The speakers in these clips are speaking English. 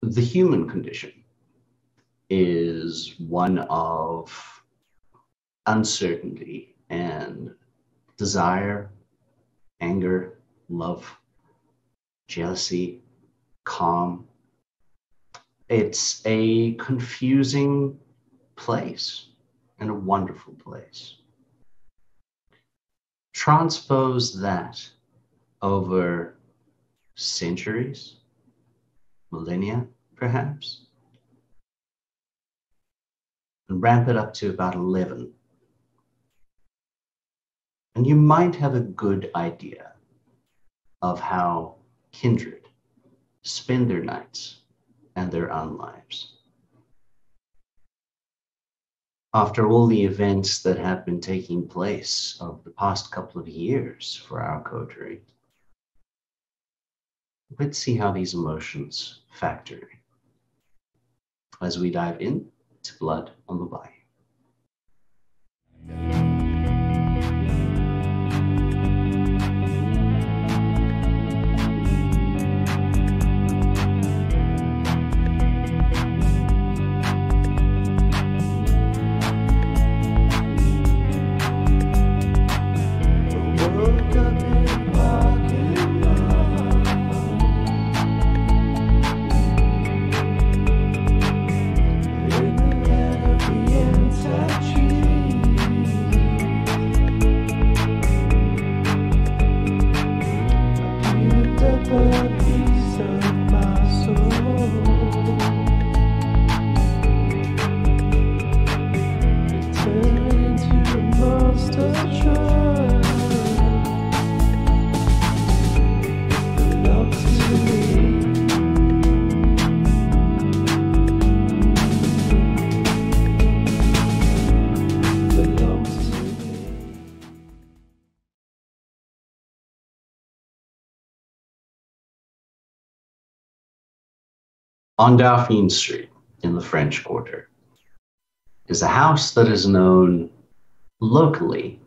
The human condition is one of uncertainty and desire, anger, love, jealousy, calm. It's a confusing place and a wonderful place. Transpose that over centuries, millennia, perhaps, and ramp it up to about 11. And you might have a good idea of how Kindred spend their nights and their own lives. After all the events that have been taking place over the past couple of years for our coterie, let's see how these emotions factor in as we dive in to Blood on the Bayou. On Dauphine Street in the French Quarter is a house that is known locally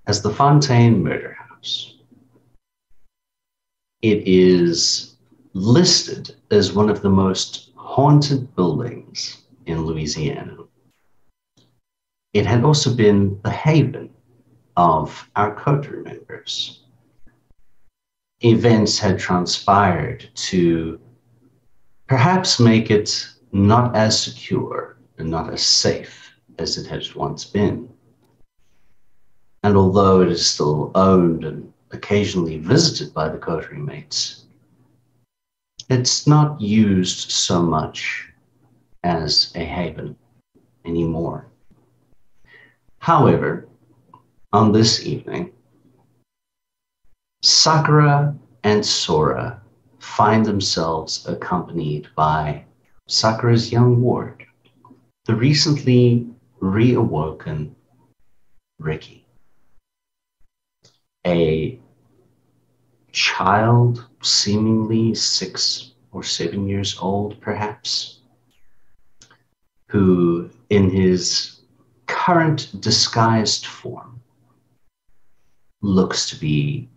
as the Fontaine Murder House. It is listed as one of the most haunted buildings in Louisiana. It had also been the haven of our coterie members. Events had transpired to perhaps make it not as secure and not as safe as it had once been. And although it is still owned and occasionally visited by the coterie mates, it's not used so much as a haven anymore. However, on this evening, Sakura and Sora find themselves accompanied by Sakura's young ward, the recently reawoken Ricky, a child seemingly 6 or 7 years old, perhaps, who in his current disguised form looks to be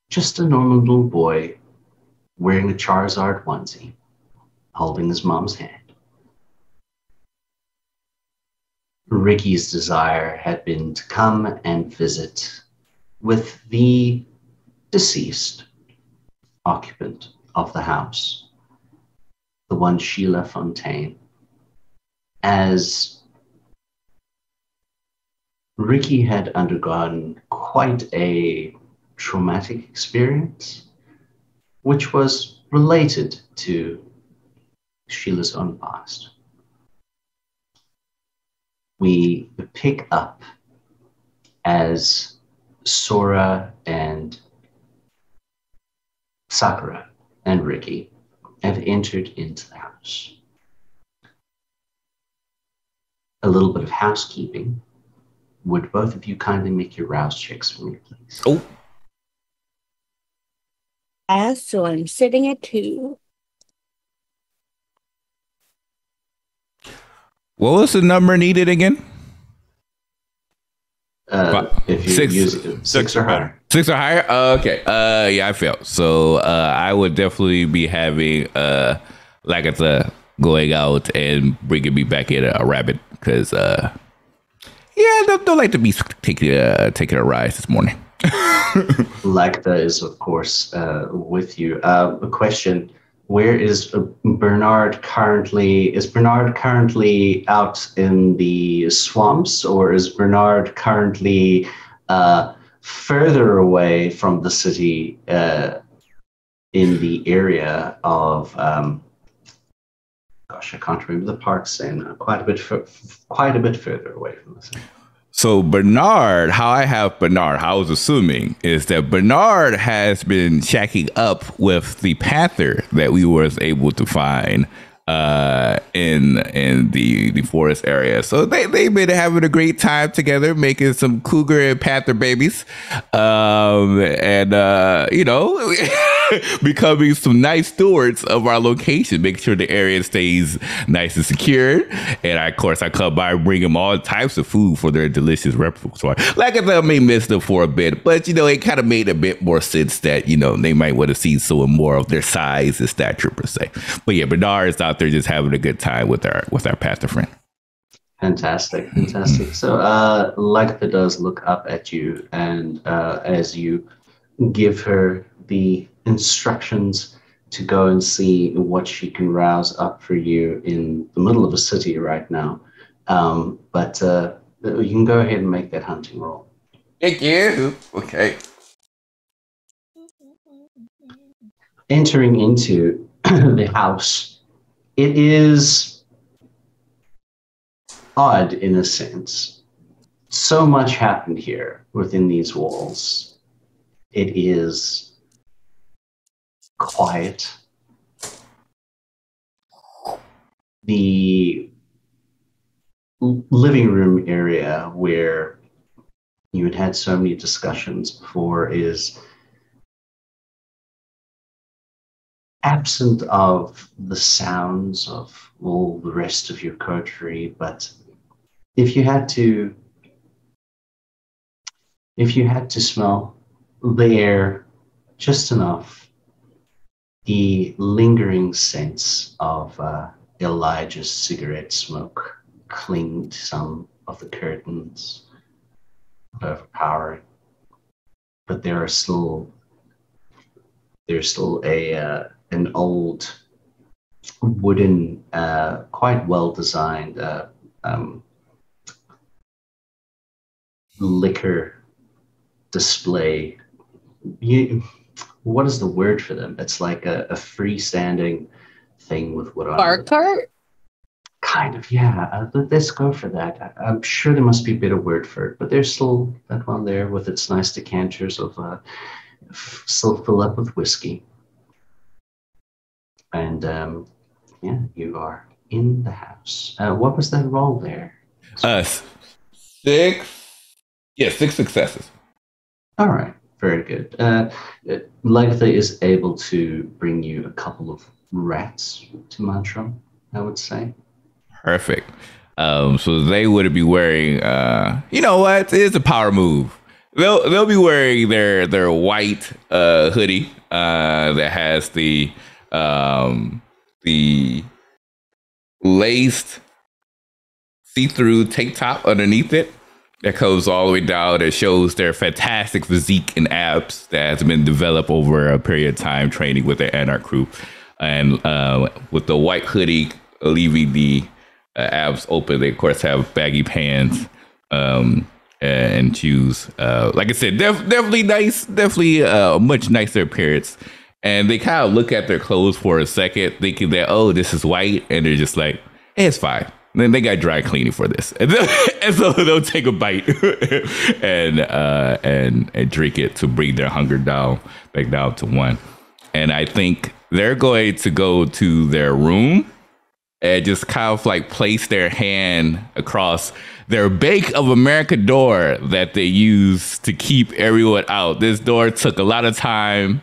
just a normal little boy wearing a Charizard onesie, holding his mom's hand. Ricky's desire had been to come and visit with the deceased occupant of the house, the one Sheila Fontaine, as Ricky had undergone quite a traumatic experience, which was related to Sheila's own past. We pick up as Sora and Sakura and Ricky have entered into the house. A little bit of housekeeping. Would both of you kindly make your rouse checks for me, please? Oh. So I'm sitting at 2. What was the number needed again? If you Six. use six or higher. 6 or higher? Okay. Yeah, I failed. So I would definitely be having like it's going out and bringing me back in a rabbit because don't like to be taking a ride this morning. Lagda is, of course, with you. A question: where is Bernard currently? Is Bernard currently out in the swamps, or is Bernard currently further away from the city in the area of? Gosh, I can't remember the park's name. Quite a bit further away from the city. So Bernard, how I was assuming is that Bernard has been shacking up with the panther that we was able to find in the forest area. So they've been having a great time together, making some cougar and panther babies, becoming some nice stewards of our location, make sure the area stays nice and secure. And of course, I come by and bring them all types of food for their delicious repertoire. Like I said, I may miss them for a bit, but it kind of made a bit more sense that they might want to see some more of their size and stature per se. But yeah, Bernard is out there just having a good time with our panther friend. Fantastic. So Lagda does look up at you, and as you give her the instructions to go and see what she can rouse up for you in the middle of a city right now. But you can go ahead and make that hunting roll. Thank you. Okay. Entering into the house, it is odd in a sense. So much happened here within these walls. It is quiet. The living room area where you had so many discussions before is absent of the sounds of all the rest of your coterie. But if you had to smell the air just enough, the lingering sense of Elijah's cigarette smoke clinged to some of the curtains, overpowering. But there's still an old wooden, quite well designed liquor display. What is the word for them? It's like a freestanding thing with wood on it. Bar cart? Kind of, yeah. Let's go for that. I'm sure there must be a better word for it, but there's still that one there with its nice decanters of still fill up with whiskey. And you are in the house. What was that roll there? 6. Yeah, 6 successes. All right, very good. Lagatha is able to bring you a couple of rats to Mantram, I would say. Perfect. So they would be wearing, you know what? It's a power move. They'll be wearing their white hoodie that has the laced see-through tank top underneath it that goes all the way down. That shows their fantastic physique and abs that has been developed over a period of time training with the Anarch crew, and with the white hoodie leaving the abs open. They of course have baggy pants and shoes. Like I said, definitely nice, definitely a much nicer appearance. And they kind of look at their clothes for a second, thinking that, oh, this is white, and they're just like, hey, it's fine. And then they got dry cleaning for this, and so they'll take a bite and drink it to bring their hunger back down to 1. And I think they're going to go to their room and just kind of like place their hand across their Bank of America door that they use to keep everyone out. This door took a lot of time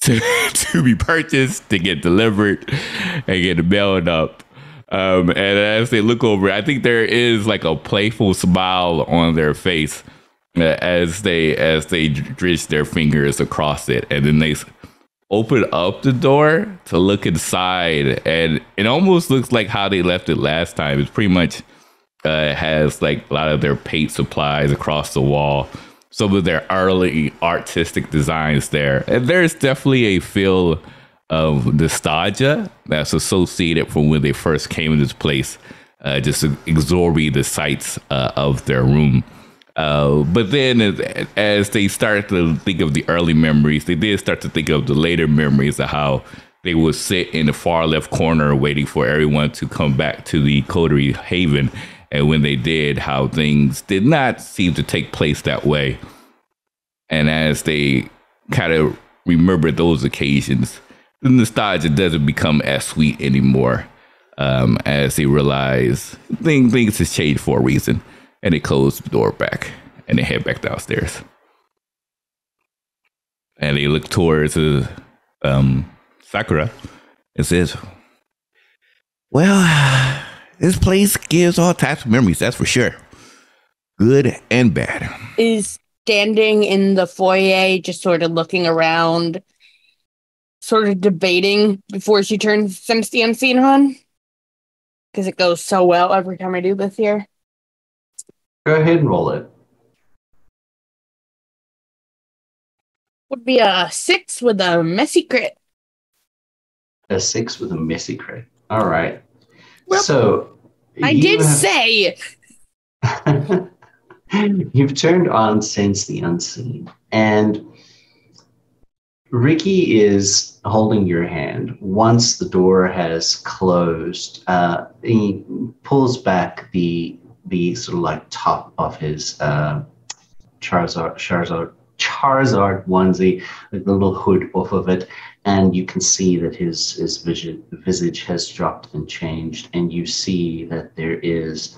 to be purchased, to get delivered, and get mailed up. And as they look over, I think there is like a playful smile on their face as they dredge their fingers across it, and then they open up the door to look inside, and it almost looks like how they left it last time. It's pretty much has like a lot of their paint supplies across the wall, some of their early artistic designs there, and there's definitely a feel of nostalgia that's associated from when they first came to this place, just absorbing the sights of their room. But then as they started to think of the early memories, they did start to think of the later memories of how they would sit in the far left corner waiting for everyone to come back to the Coterie Haven. And when they did, how things did not seem to take place that way. And as they kind of remember those occasions, the nostalgia doesn't become as sweet anymore, as they realize things has changed for a reason. And they close the door back and they head back downstairs. And they look towards Sakura and says, well, this place gives all types of memories, that's for sure. Good and bad. Is standing in the foyer, just sort of looking around, sort of debating before she turns Sense the Unseen on. Because it goes so well every time I do this here. Go ahead and roll it. Would be a 6 with a messy crit. A 6 with a messy crit. All right. Well, so I did say. You've turned on Sense the Unseen, and Ricky is holding your hand. Once the door has closed, he pulls back the sort of like top of his Charizard onesie, like the little hood off of it, and you can see that his visage has dropped and changed, and you see that there is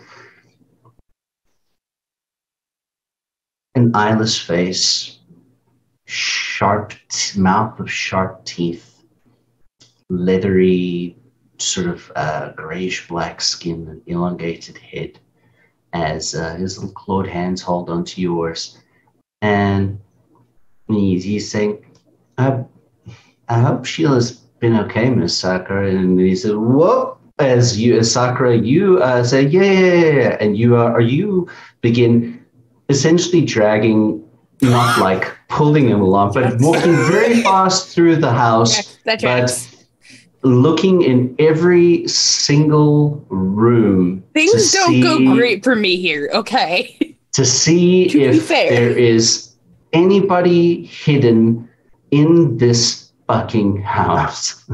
an eyeless face, mouth of sharp teeth, leathery, sort of grayish black skin, and elongated head, as his little clawed hands hold onto yours. And he's saying, I hope Sheila's been okay, Miss Sakura. And he said, whoa, as Sakura, you say, yeah. And you begin essentially dragging, not like pulling him along, but walking very fast through the house, but looking in every single room. Things don't go great for me here, okay? To see if there is anybody hidden in this fucking house.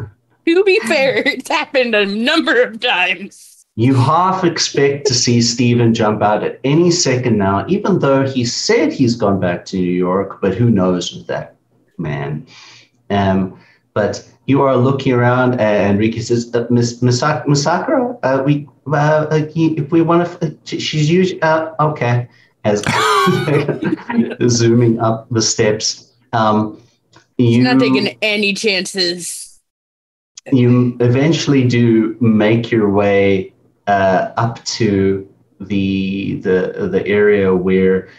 To be fair, it's happened a number of times. You half expect to see Steven jump out at any second now, even though he said he's gone back to New York, but who knows with that man. But you are looking around, and Ricky says, Miss Sakura, if we want to, she's usually, okay, as zooming up the steps. She's not taking any chances. You eventually do make your way up to the area where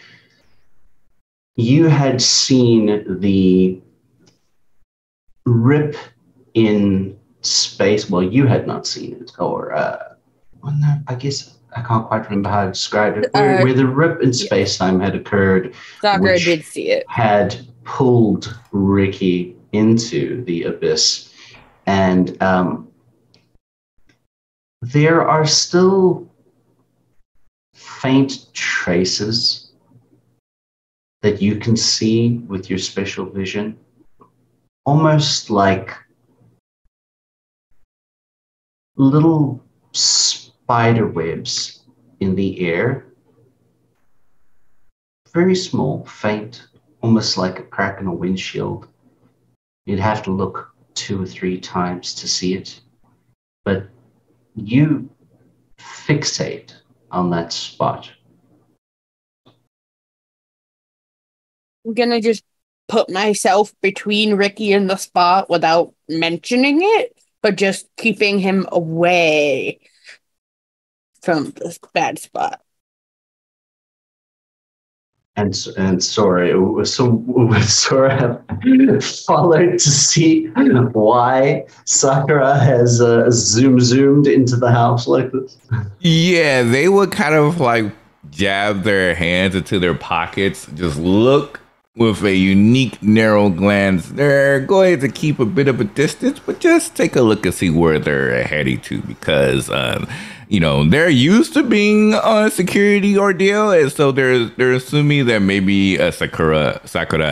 you had seen the rip in space. Well, you had not seen it, or well, no, I guess I can't quite remember how to describe it. Where the rip in space-time had occurred, Sakura did see it. Had pulled Ricky into the abyss, and there are still faint traces that you can see with your special vision, almost like little spider webs in the air. Very small, faint, almost like a crack in a windshield. You'd have to look 2 or 3 times to see it. But you fixate on that spot. I'm gonna just put myself between Ricky and the spot without mentioning it, but just keeping him away from this bad spot. And Sora, would Sora have followed to see why Sakura has zoomed into the house like this? Yeah, they would kind of like jab their hands into their pockets, just look with a unique narrow glance. They're going to keep a bit of a distance, but just take a look and see where they're heading to, because they're used to being on a security ordeal, and so they're assuming that maybe Sakura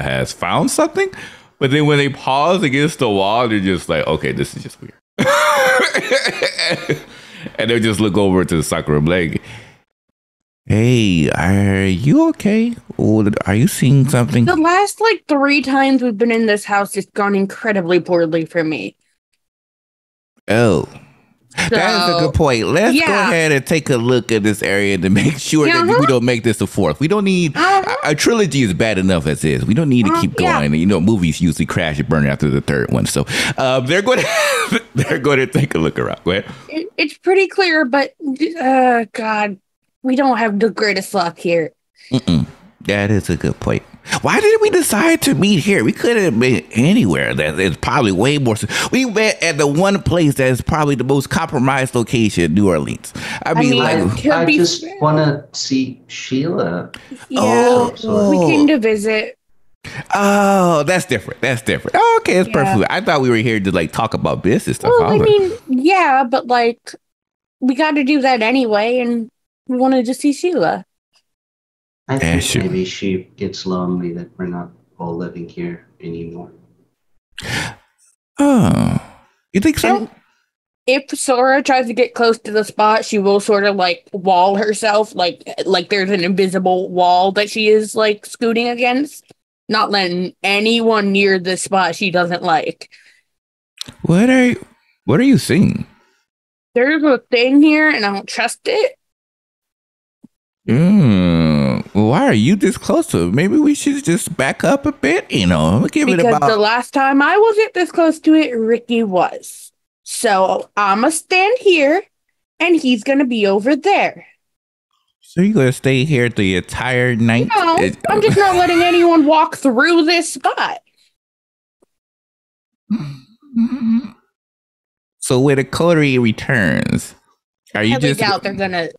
has found something. But then when they pause against the wall, they're just like, okay, this is just weird. And they'll just look over to Sakura like, hey, are you okay? Or are you seeing something? The last 3 times we've been in this house, it's gone incredibly poorly for me. Oh, that's a good point. Let's go ahead and take a look at this area to make sure that we don't make this a fourth. We don't need a trilogy is bad enough as is. We don't need to keep going. Movies usually crash and burn after the third one. So they're going to take a look around. Go ahead. It's pretty clear, but God, we don't have the greatest luck here. That is a good point. Why did we decide to meet here? We could have been anywhere. That is probably way more. We met at the one place that is probably the most compromised location in New Orleans. I just want to see Sheila. Yeah, we came to visit. Oh, that's different. Oh, okay, it's perfect. I thought we were here to talk about business stuff. Well, but we got to do that anyway, and we wanted to see Sheila. I think maybe she gets lonely that we're not all living here anymore. Oh, you think so? And if Sora tries to get close to the spot, she will sort of wall herself, like there's an invisible wall that she is scooting against, not letting anyone near the spot she doesn't like. What are you seeing? There's a thing here, and I don't trust it. Why are you this close to it? Maybe we should just back up a bit, Because the last time I wasn't this close to it, Ricky was. So I'ma stand here, and he's gonna be over there. So you're gonna stay here the entire night? No, I'm just not letting anyone walk through this spot. So when the Coterie returns, are you I doubt they're gonna.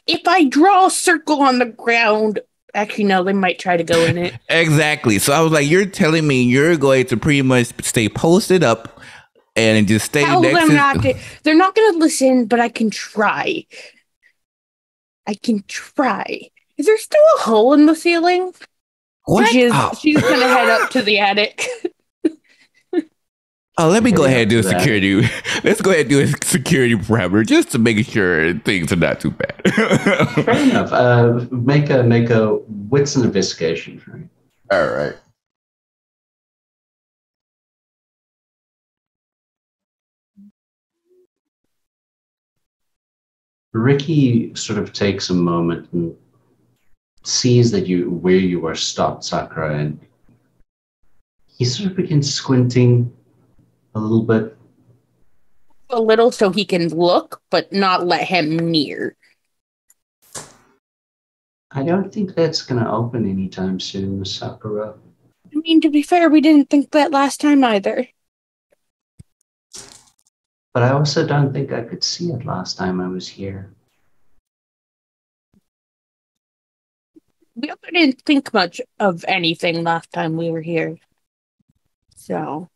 If I draw a circle on the ground, actually, no, they might try to go in it. Exactly. So I was like, you're telling me you're going to pretty much stay posted up and just stay next to... They're not going to listen, but I can try. Is there still a hole in the ceiling? What? She's going to head up to the attic. Oh, let me go ahead and do a security. Let's go ahead and do a security parameter just to make sure things are not too bad. Fair enough. Make a wits and investigation for me. All right. Ricky sort of takes a moment and sees that where you are stopped, Sakura, and he sort of begins squinting a little bit. A little so he can look, but not let him near. I don't think that's going to open anytime soon, Sakura. To be fair, we didn't think that last time either. But I also don't think I could see it last time I was here. We also didn't think much of anything last time we were here. So...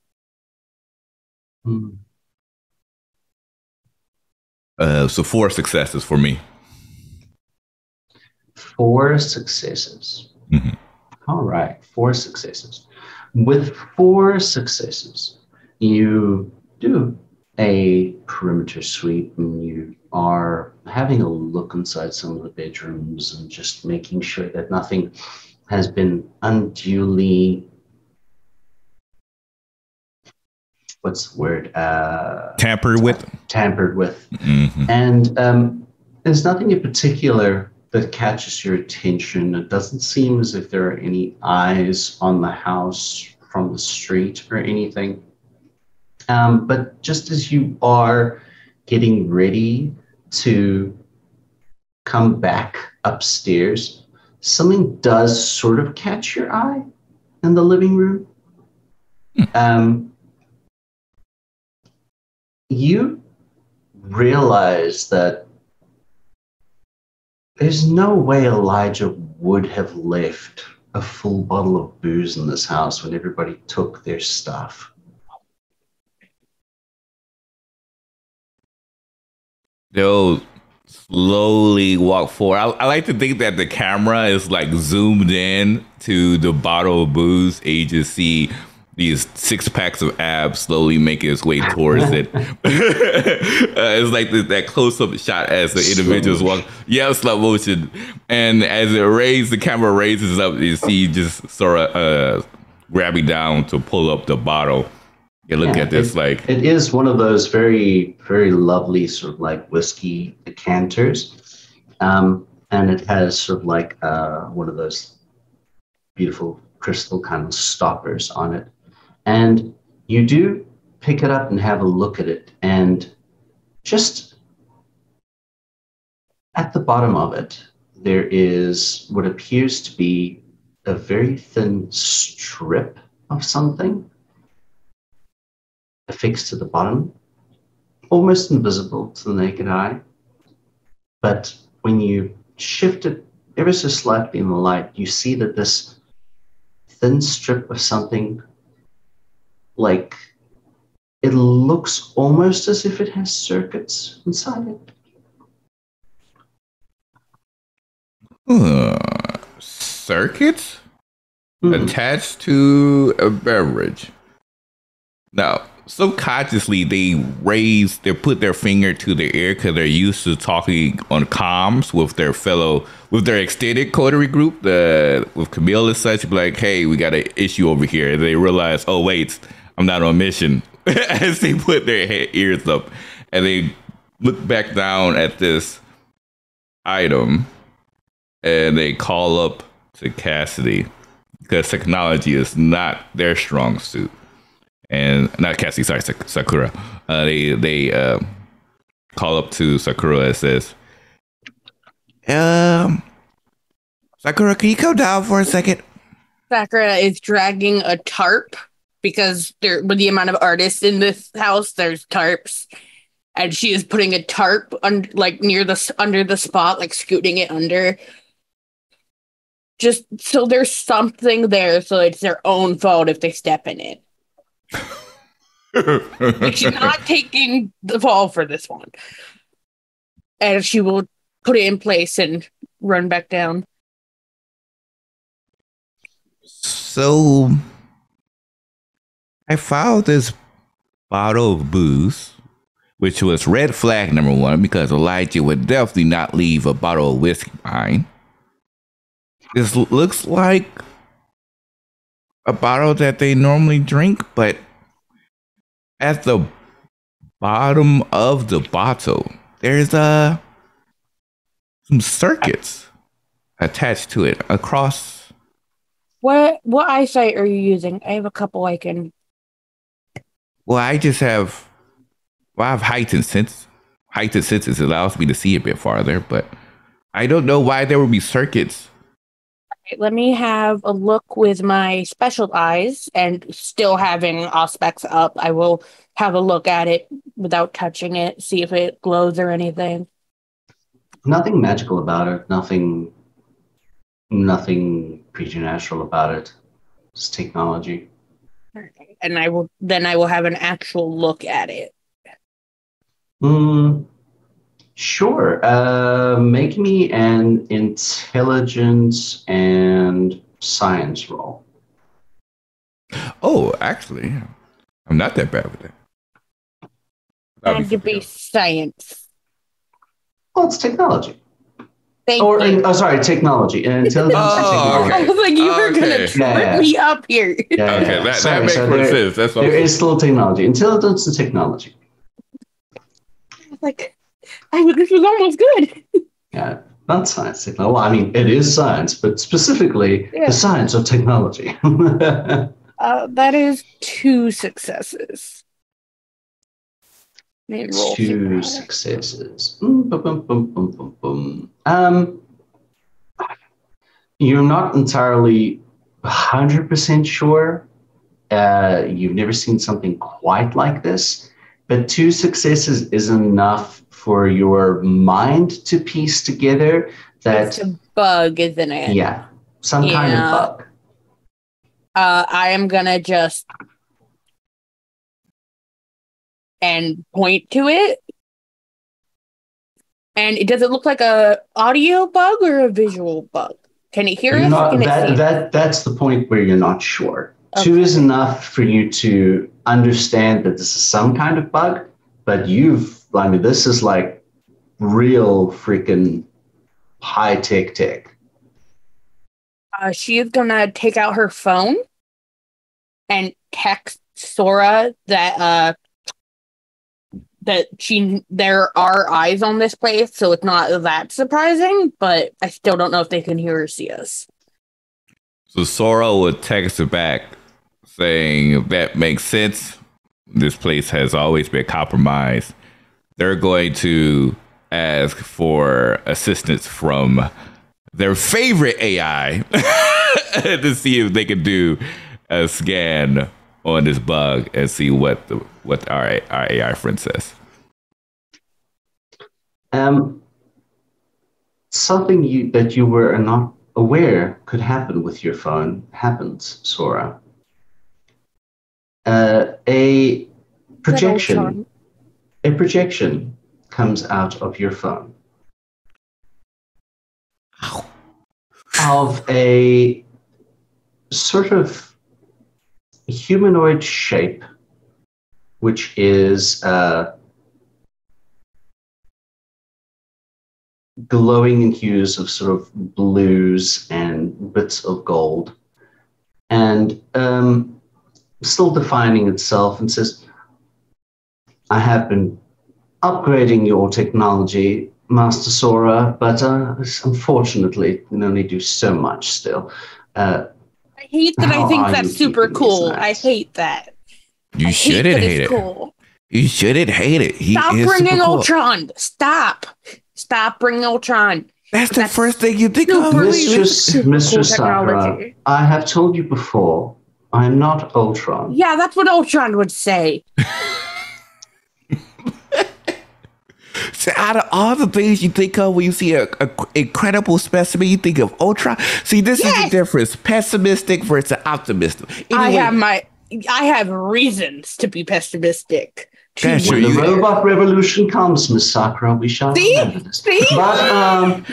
So 4 successes for me. 4 successes. Mm-hmm. All right, 4 successes. With 4 successes, you do a perimeter sweep and you are having a look inside some of the bedrooms and just making sure that nothing has been unduly... what's the word? Tampered with. Mm-hmm. And there's nothing in particular that catches your attention. It doesn't seem as if there are any eyes on the house from the street or anything. But just as you are getting ready to come back upstairs, something does sort of catch your eye in the living room. You realize that there's no way Elijah would have left a full bottle of booze in this house when everybody took their stuff. They'll slowly walk forward. I like to think that the camera is like zoomed in to the bottle of booze, and you just see these 6 packs of abs slowly making its way towards it. It's like that close-up shot as the individuals walk. Yeah, slow motion. And as the camera raises up, you see just sort of grabbing down to pull up the bottle. You look at this it is one of those very, very lovely sort of like whiskey decanters. And it has sort of like one of those beautiful crystal kind of stoppers on it. And you do pick it up and have a look at it, and just at the bottom of it, there is what appears to be a very thin strip of something affixed to the bottom, almost invisible to the naked eye. But when you shift it ever so slightly in the light, you see that this thin strip of something, like, it looks almost as if it has circuits inside it. Circuits attached to a beverage. Now, subconsciously, they put their finger to their ear because they're used to talking on comms with their extended coterie group, with Camille and such, like, hey, we got an issue over here. And they realize, oh, wait, I'm not on mission. As they put their ears up and they look back down at this item and they call up to Cassidy, because technology is not their strong suit. And not Cassidy, sorry, Sakura. They call up to Sakura and says, Sakura, can you come down for a second? Sakura is dragging a tarp, because with the amount of artists in this house, there's tarps. And she is putting a tarp under the spot, like scooting it under. Just so there's something there, so it's their own fault if they step in it. But she's not taking the fall for this one. And she will put it in place and run back down. So I found this bottle of booze, which was red flag number 1, because Elijah would definitely not leave a bottle of whiskey behind. This looks like a bottle that they normally drink, but at the bottom of the bottle, there's some circuits attached to it across. What eyesight are you using? I have a couple I can. Well, I have heightened sense. Heightened senses allows me to see a bit farther, but I don't know why there would be circuits. Let me have a look with my special eyes, and still having aspects up, I will have a look at it without touching it, see if it glows or anything. Nothing magical about it. Nothing preternatural about it. Just technology. And I will have an actual look at it. Sure. Make me an intelligence and science roll. Oh, actually, I'm not that bad with it. And to be science. Well, it's technology. Thank you. Sorry, technology. Intelligence and technology. I was like, you were going to trip me up here. Okay, that makes more sense. That's there is still technology. Intelligence and technology. Like, this was almost good. Yeah, not science, technology. Well, I mean, it is science, but specifically the science of technology. That is 2 successes. Maybe roll Two super. successes. Boom, boom, boom, boom, boom, boom. You're not entirely 100% sure. You've never seen something quite like this, but two successes is enough for your mind to piece together that It's a bug, isn't it? yeah, some kind of bug. I am gonna just and point to it. And does it look like a audio bug or a visual bug? Can it hear You're us? not Can it see? that's the point where you're not sure. Okay. Two is enough for you to understand that this is some kind of bug, but this is like real freaking high tech. She's gonna take out her phone and text Sora that there are eyes on this place, so it's not that surprising, but I still don't know if they can hear or see us. So Sora would text her back saying that makes sense. This place has always been compromised. They're going to ask for assistance from their favorite AI to see if they can do a scan on this bug and see what our AI friend says. Something that you were not aware could happen with your phone happens, Sora. A projection comes out of your phone of a sort of humanoid shape, which is glowing in hues of sort of blues and bits of gold, and still defining itself, and says, I have been upgrading your technology, Master Sora, but unfortunately, it can only do so much still. I hate that. I think that's super cool. I hate that. You shouldn't hate it. Cool. You shouldn't hate it. Stop bringing Ultron. Stop bringing Ultron. That's the first thing you think of. Mistress Sakura, I have told you before, I'm not Ultron. Yeah, that's what Ultron would say. So out of all the things you think of when you see a incredible specimen, you think of Ultron. See, this is the difference: pessimistic versus optimistic. Anyway, I have reasons to be pessimistic. When the robot revolution comes, Miss Sakura, we shall remember this. But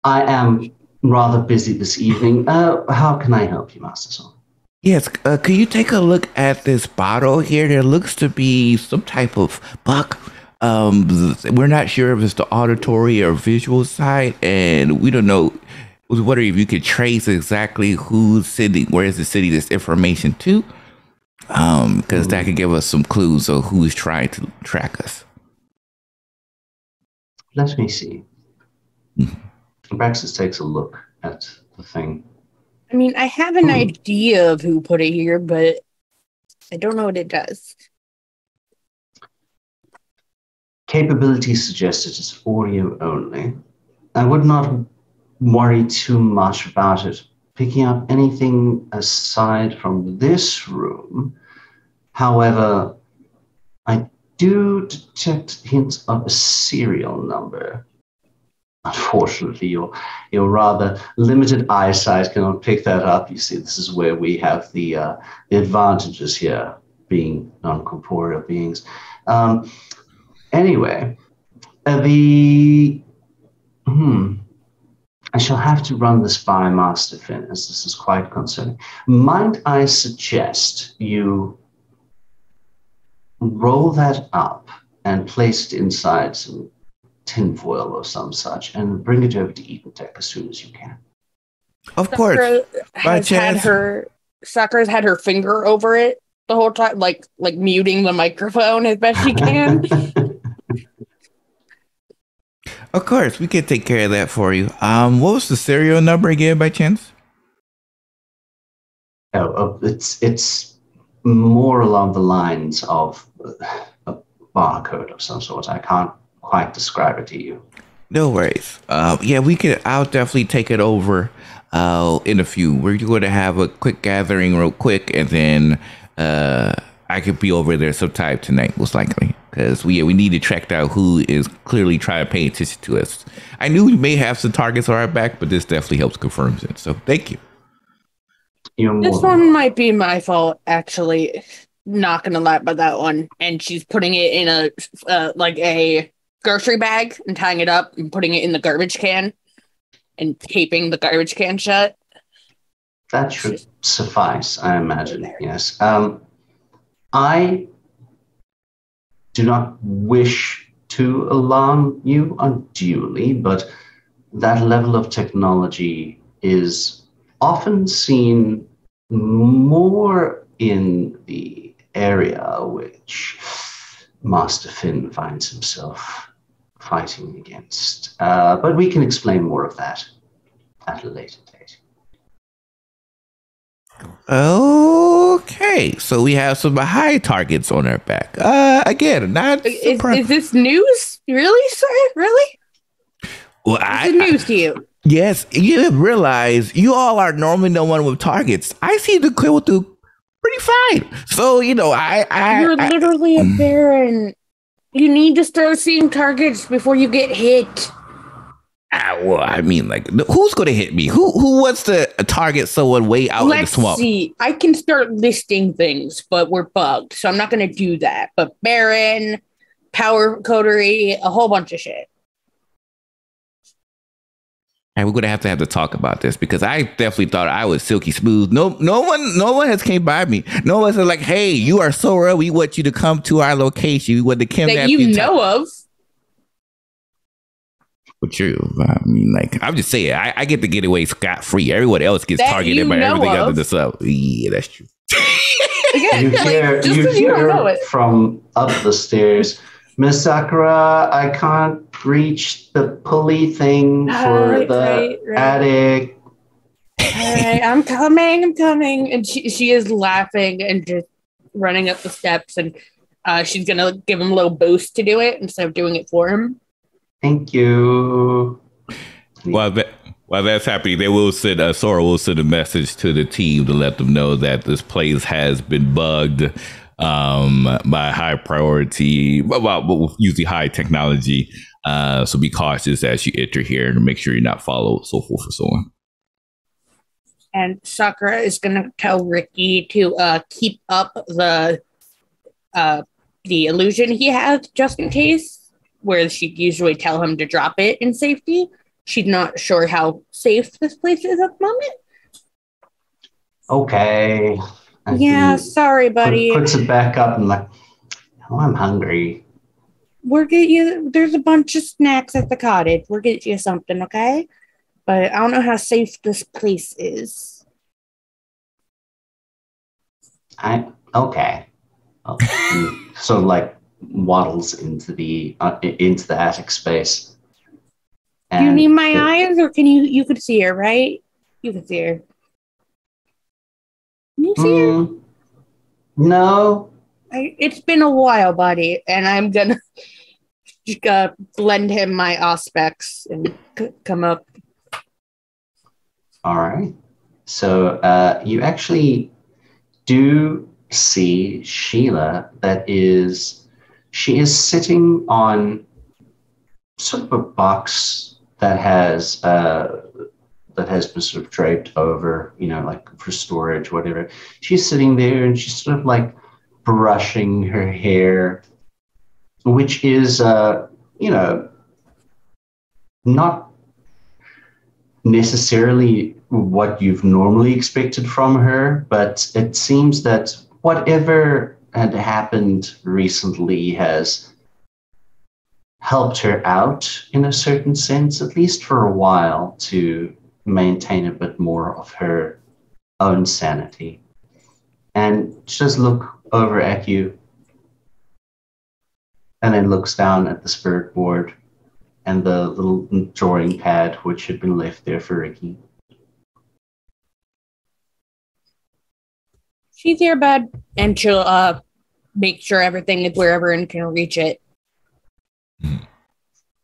I am rather busy this evening. How can I help you, Master Sora? Yes, can you take a look at this bottle here? There looks to be some type of bug. We're not sure if it's the auditory or visual side, and we don't know. I was wondering if you could trace exactly where is the city this information to, because that could give us some clues of who's trying to track us. Let me see. Braxis takes a look at the thing. I mean, I have an idea of who put it here, but I don't know what it does. Capability suggested is audio only. I would not worry too much about it picking up anything aside from this room. However, I do detect hints of a serial number. Unfortunately, your rather limited eyesight cannot pick that up. You see, this is where we have the advantages here, being non-corporeal beings. Anyway, I shall have to run this by Master Finn, as this is quite concerning. Might I suggest you roll that up and place it inside some tinfoil or some such, and bring it over to Etantech as soon as you can? Of course. Sakura's had her finger over it the whole time, like muting the microphone as best she can. Of course, we can take care of that for you. What was the serial number again, by chance? It's more along the lines of barcode of some sort. I can't quite describe it to you. No worries. Yeah, we could. I'll definitely take it over in a few. We're going to have a quick gathering real quick, and then I could be over there sometime tonight, most likely, because we need to track down who is clearly trying to pay attention to us. I knew we may have some targets on our back, but this definitely helps confirm it. So thank you. This one might be my fault, actually. Not gonna lie about that one. And she's putting it in a like a grocery bag and tying it up and putting it in the garbage can and taping the garbage can shut. That should suffice, I imagine. Yes. I do not wish to alarm you unduly, but that level of technology is often seen more in the area which Master Finn finds himself fighting against. But we can explain more of that at a later date. Okay, so we have some high targets on our back. Again, not is this news? Really, sir? Really? Well, is it news to you? Yes, you realize you all are normally the one with targets. I seem to kill through pretty fine. So, you're literally a baron. You need to start seeing targets before you get hit. Well, I mean, like, who's going to hit me? Who wants to target someone way out in the swamp? Let's see. I can start listing things, but we're bugged, so I'm not going to do that. But Baron, Power Coterie, a whole bunch of shit. And we're going to have to talk about this because I definitely thought I was silky smooth. No one has came by me. No one said like, "Hey, you are so real. We want you to come to our location. We want to kidnap that you know of." But I mean, like, I'm just saying, I get to get away scot free. Everyone else gets targeted by everything under the sun. Yeah, that's true. Again, you hear from up the stairs, Miss Sakura, I can't reach the pulley thing for the attic. All right, I'm coming. And she is laughing and just running up the steps, and she's gonna give him a little boost to do it instead of doing it for him. Thank you. While that's happening, Sora will send a message to the team to let them know that this place has been bugged by high priority, usually high technology. So be cautious as you enter here and make sure you're not followed, so forth and so on. And Sakura is going to tell Ricky to keep up the illusion he has just in case, where she'd usually tell him to drop it in safety. She's not sure how safe this place is at the moment. Okay. Yeah, sorry, buddy. Puts it back up and like, oh, I'm hungry. We'll get you. There's a bunch of snacks at the cottage. We'll get you something, okay? But I don't know how safe this place is. Okay. So like waddles into the attic space. Do you need my eyes, or can you could see her, right? You could see her. Can you see her? No. It's been a while, buddy, and I'm gonna blend him my aspects and come up. All right. So you actually do see Sheila. She is sitting on sort of a box that has been sort of draped over, like for storage, whatever. She's sitting there and she's sort of like brushing her hair, which is, not necessarily what you've normally expected from her, but it seems that whatever had happened recently has helped her out in a certain sense, at least for a while, to maintain a bit more of her own sanity. And she just look over at you and then looks down at the spirit board and the little drawing pad which had been left there for Ricky. She's here, bud. And she'll make sure everything is where everyone can reach it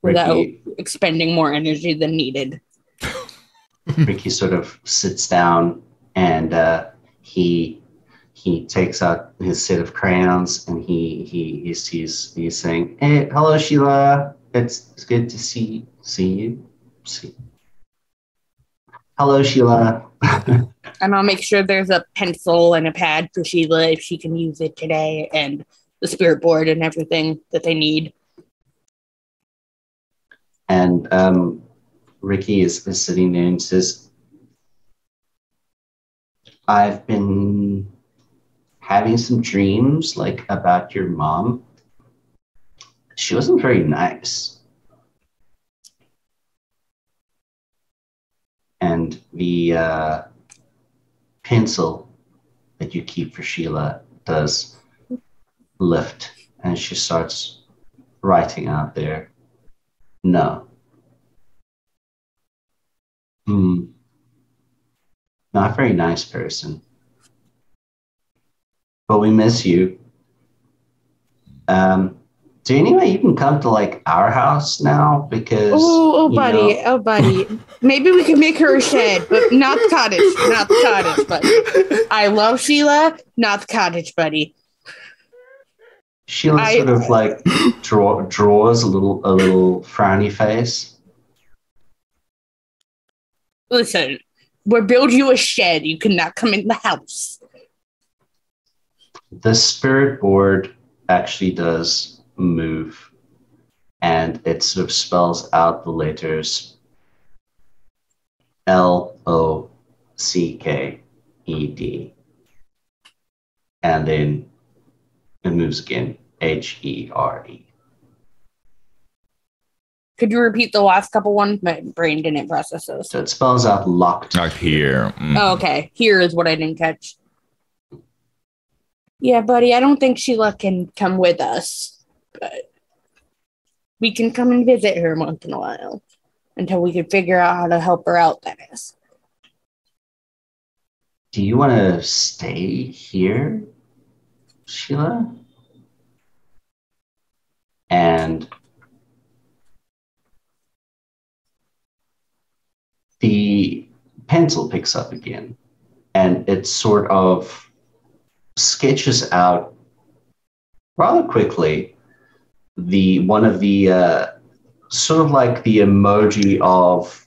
without expending more energy than needed. Ricky sort of sits down and he takes out his set of crayons and he's saying, "Hey, hello Sheila. It's good to see you. Hello Sheila." And I'll make sure there's a pencil and a pad for Sheila if she can use it today, and the spirit board and everything that they need. And Ricky is sitting there and says, "I've been having some dreams about your mom. She wasn't very nice." And the pencil that you keep for Sheila does lift, and she starts writing out there, "No. Not a very nice person. But we miss you. Do anyway you can come to our house now because buddy. Maybe we can make her a shed, but not the cottage, buddy. I love Sheila, not the cottage, buddy. Sheila sort of draws a little frowny face. Listen, we'll build you a shed. You cannot come in the house. The spirit board actually does move, and it sort of spells out the letters LOCKED, and then it moves again, HERE. Could you repeat the last couple ones? My brain didn't process those. So it spells out locked. Not here. Oh, okay. Here is what I didn't catch. Yeah, buddy, I don't think Sheila can come with us, but we can come and visit her once in a while until we can figure out how to help her out, that is. Do you want to stay here, Sheila? And the pencil picks up again, and it sort of sketches out rather quickly one of the sort of like the emoji of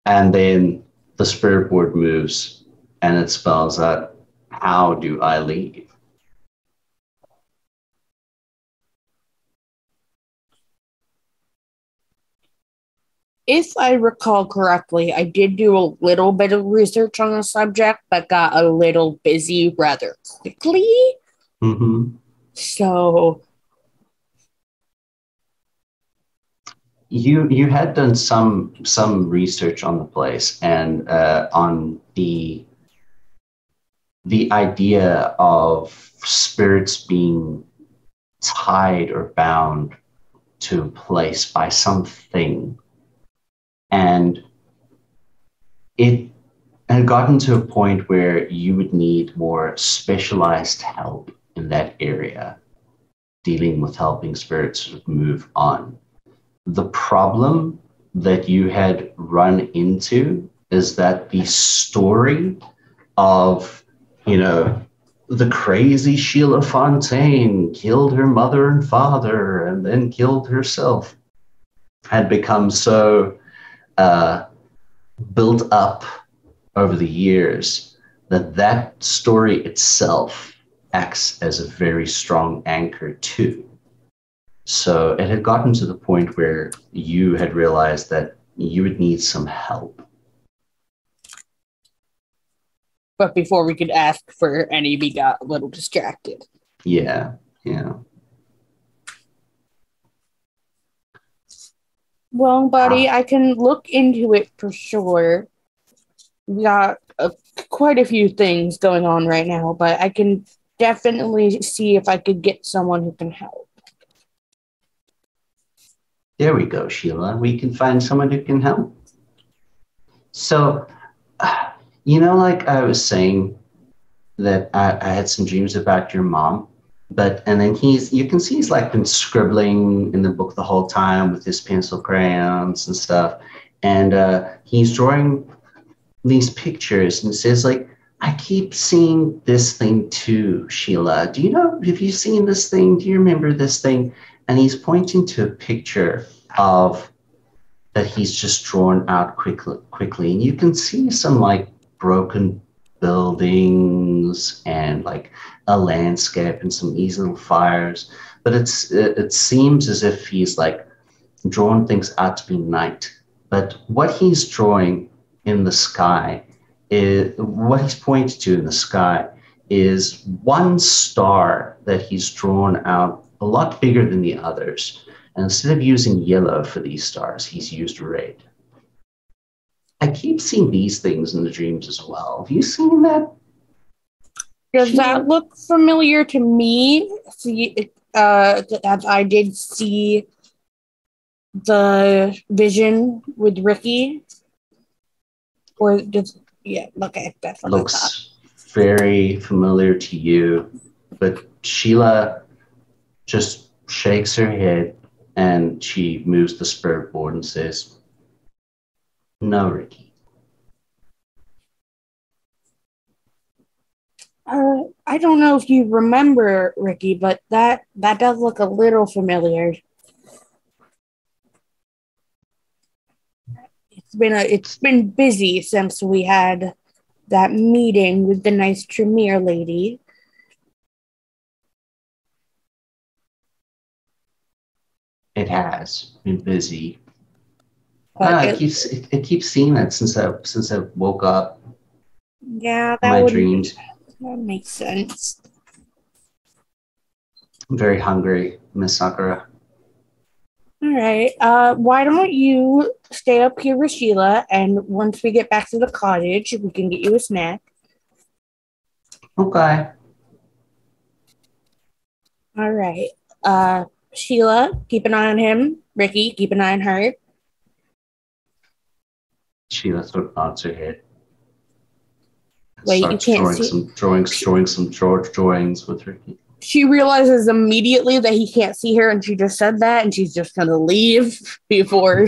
and then the spirit board moves and it spells out, "How do I leave?" If I recall correctly, I did do a little bit of research on the subject, but got a little busy rather quickly. Mm-hmm. So you had done some research on the place and on the idea of spirits being tied or bound to a place by something. And it had gotten to a point where you would need more specialized help in that area, dealing with helping spirits sort of move on. The problem that you had run into is that the story of, the crazy Sheila Fontaine killed her mother and father and then killed herself had become so built up over the years that story itself acts as a very strong anchor too. So it had gotten to the point where you had realized that you would need some help. But before we could ask for any, we got a little distracted. Yeah. Well, buddy, I can look into it for sure. We got quite a few things going on right now, but I can definitely see if I could get someone who can help. There we go, Sheila. We can find someone who can help. So, like I was saying, that I had some dreams about your mom. And then you can see he's like been scribbling in the book the whole time with his pencil crayons and stuff. And he's drawing these pictures and says like, I keep seeing this thing too, Sheila. Have you seen this thing? Do you remember this thing? And he's pointing to a picture of that he's just drawn out quickly. And you can see some like broken buildings and like a landscape and some easy little fires. But it seems as if he's like drawn things out to be night. But what he's drawing in the sky is what he's pointing to in the sky is one star that he's drawn out a lot bigger than the others. And instead of using yellow for these stars, he's used red. I keep seeing these things in the dreams as well. Have you seen that? Does that look familiar to me? As I did see the vision with Ricky, or just okay, that's what looks very familiar to you, but Sheila just shakes her head and she moves the spirit board and says, "No, Ricky." I don't know if you remember, Ricky, but that does look a little familiar. It's been busy since we had that meeting with the nice Tremere lady. It has been busy. I keep seeing that since I woke up. Yeah, my dreams. That makes sense. I'm very hungry, Miss Sakura. All right. Why don't you stay up here with Sheila, and once we get back to the cottage, we can get you a snack. Okay. All right. Sheila, keep an eye on him. Ricky, keep an eye on her. Sheila sort of nods her head. Wait, you can't see. Drawing some drawings with Ricky. She realizes immediately that he can't see her, and she just said that, and she's just gonna leave before.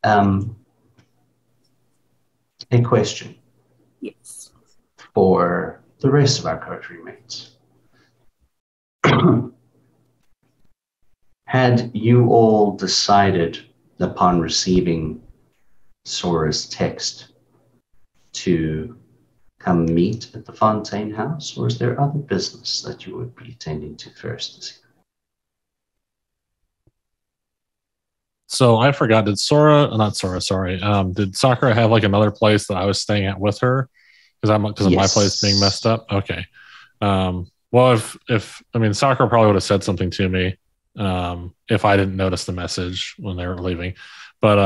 A question. Yes. For the rest of our coterie mates. Had you all decided upon receiving Sora's text to come meet at the Fontaine House, or is there other business that you would be attending to first this evening? So I forgot, did Sakura have like another place that I was staying at with her? Because of my place being messed up? Okay. Well, if Sakura probably would have said something to me if I didn't notice the message when they were leaving. But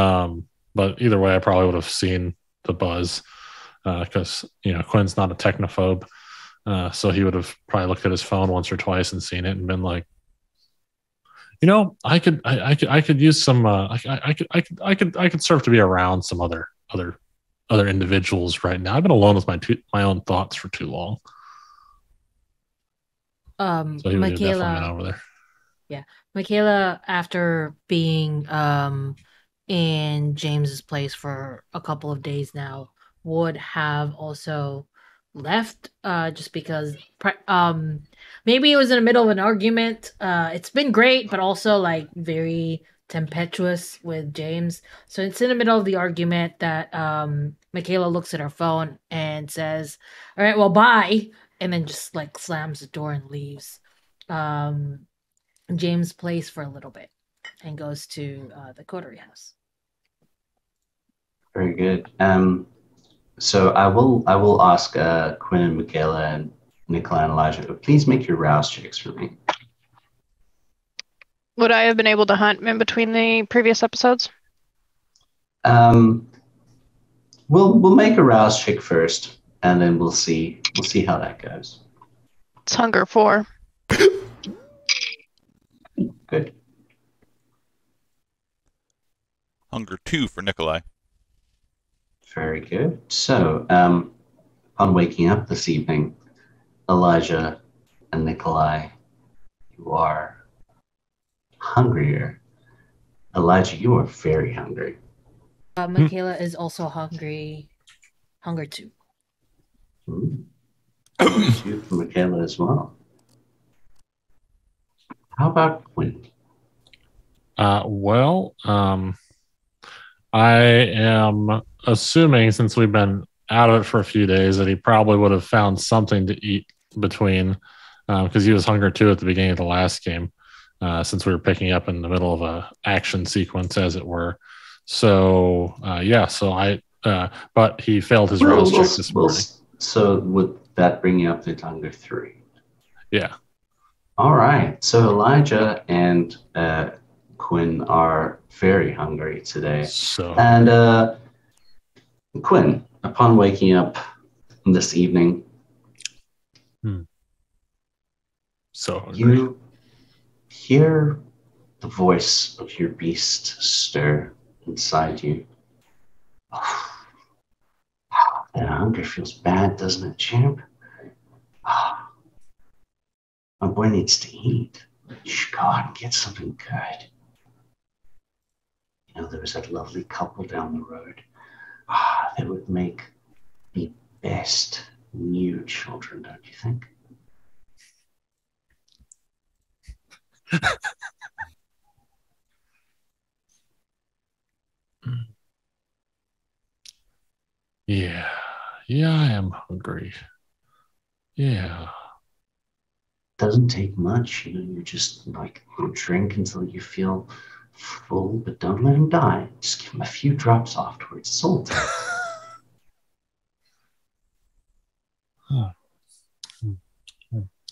either way, I probably would have seen the buzz because Quinn's not a technophobe, so he would have probably looked at his phone once or twice and seen it and been like, I could use some. I could serve to be around some other individuals right now. I've been alone with my own thoughts for too long. So he would have definitely been over there. Yeah, Michaela, after being in James's place for a couple of days now, would have also left just because maybe it was in the middle of an argument. It's been great, but also like very tempestuous with James. So it's in the middle of the argument that Michaela looks at her phone and says, "All right, well, bye," and then just like slams the door and leaves James' place for a little bit and goes to the Coterie house. Very good. So I will ask Quinn and Michaela and Nicola and Elijah, but please make your rouse checks for me. Would I have been able to hunt in between the previous episodes? We'll make a rouse check first, and then we'll see how that goes. It's hunger 4. Good. Hunger 2 for Nikolai. Very good. So, upon waking up this evening, Elijah and Nikolai, you are hungrier. Elijah, you are very hungry. Michaela is also hungry. Hunger too. Two for Michaela as well. How about Quinn? I am assuming, since we've been out of it for a few days, that he probably would have found something to eat between, because he was hungry too at the beginning of the last game, since we were picking up in the middle of a action sequence, as it were. So but he failed his rouse check this morning. So would that bring you up to hunger 3? Yeah. All right. So Elijah and Quinn are very hungry today. And Quinn, upon waking up this evening, so hungry. You hear the voice of your beast stir inside you. That hunger feels bad, doesn't it, champ? My boy needs to eat. You should go out and get something good. You know, there was that lovely couple down the road. They would make the best new children, don't you think? Yeah, I am hungry. Yeah. Doesn't take much, you know, you just drink until you feel full, but don't let him die. Just give him a few drops afterwards. It's all good.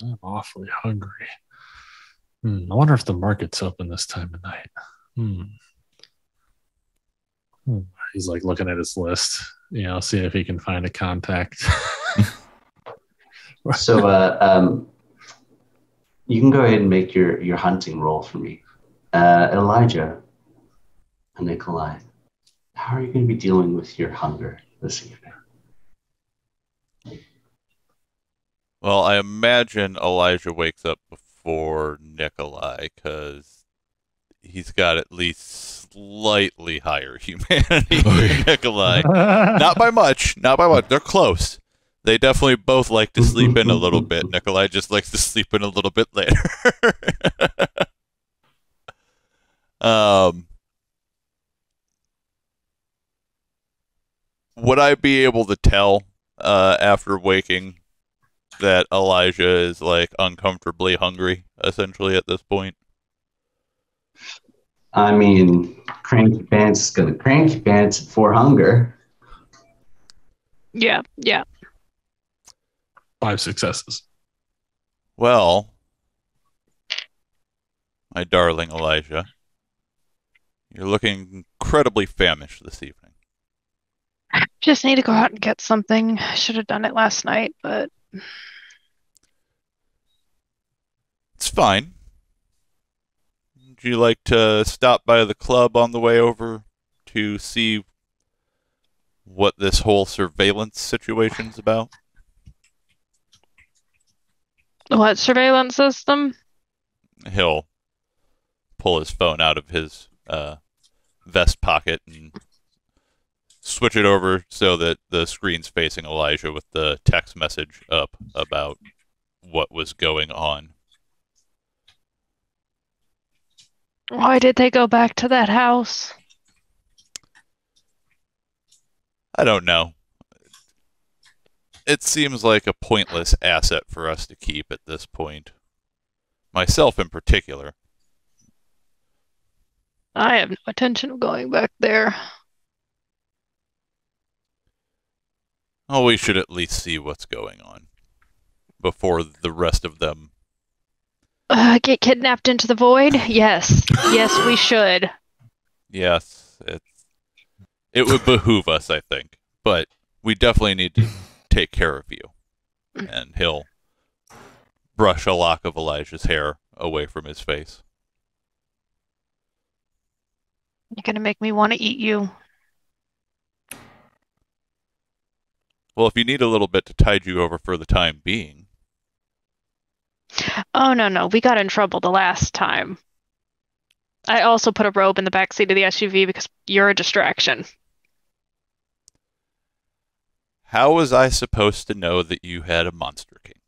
I'm awfully hungry. I wonder if the market's open this time of night. He's like looking at his list, seeing if he can find a contact. So you can go ahead and make your hunting roll for me. Elijah and Nikolai, how are you going to be dealing with your hunger this evening? Well, I imagine Elijah wakes up before Nikolai because he's got at least slightly higher humanity than Nikolai. Not by much. They're close. They definitely both like to sleep in a little bit. Nikolai just likes to sleep in a little bit later. Would I be able to tell after waking that Elijah is uncomfortably hungry, essentially, at this point? I mean, cranky pants is going to cranky pants for hunger. Yeah. 5 successes. Well, my darling Elijah, you're looking incredibly famished this evening. Just need to go out and get something. I should have done it last night, but it's fine. Would you like to stop by the club on the way over to see what this whole surveillance situation's about? What surveillance system? He'll pull his phone out of his vest pocket and switch it over so that the screen's facing Elijah with the text message up about what was going on. Why did they go back to that house? I don't know. It seems like a pointless asset for us to keep at this point. Myself in particular. I have no intention of going back there. Oh, we should at least see what's going on before the rest of them get kidnapped into the void? Yes, we should. Yes, it would behoove us, I think, but we definitely need to take care of you. And he'll brush a lock of Elijah's hair away from his face. You're gonna make me want to eat you. Well, if you need a little bit to tide you over for the time being. Oh, no. We got in trouble the last time. I also put a robe in the backseat of the SUV because you're a distraction. How was I supposed to know that you had a monster kink?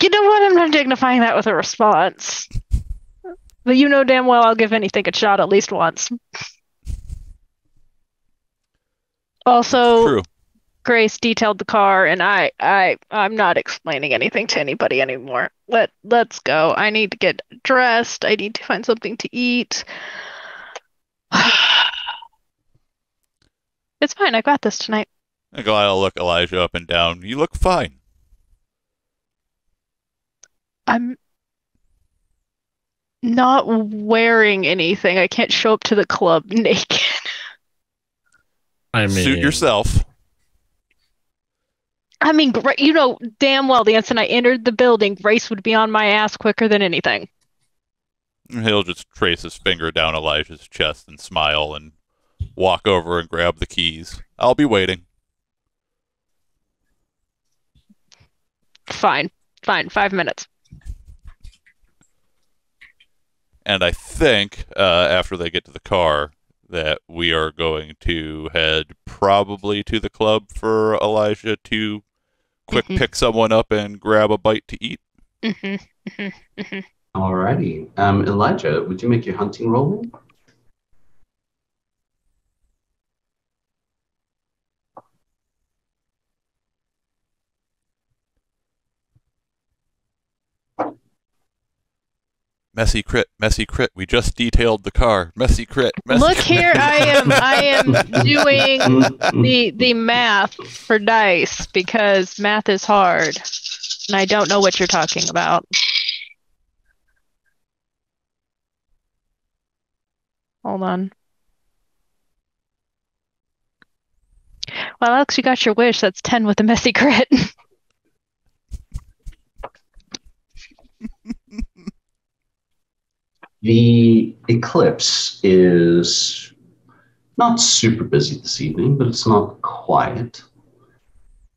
You know what? I'm not dignifying that with a response. But you know damn well I'll give anything a shot at least once. Also, True. Grace detailed the car, and I'm not explaining anything to anybody anymore. Let's go. I need to get dressed. I need to find something to eat. It's fine. I got this tonight. I'm glad I'll look Elijah up and down. You look fine. I'm not wearing anything. I can't show up to the club naked. I mean, Suit yourself. I mean, you know damn well the instant I entered the building, Grace would be on my ass quicker than anything. He'll just trace his finger down Elijah's chest and smile and walk over and grab the keys. I'll be waiting. Fine. 5 minutes. And I think after they get to the car that we are going to head probably to the club for Elijah to quick pick someone up and grab a bite to eat. Alrighty. Elijah, would you make your hunting roll? Messy crit. We just detailed the car. Messy crit. Look here, I am doing the math for dice because math is hard, and I don't know what you're talking about. Hold on. Well, Alex, you got your wish. That's 10 with a messy crit. The eclipse is not super busy this evening, but it's not quiet.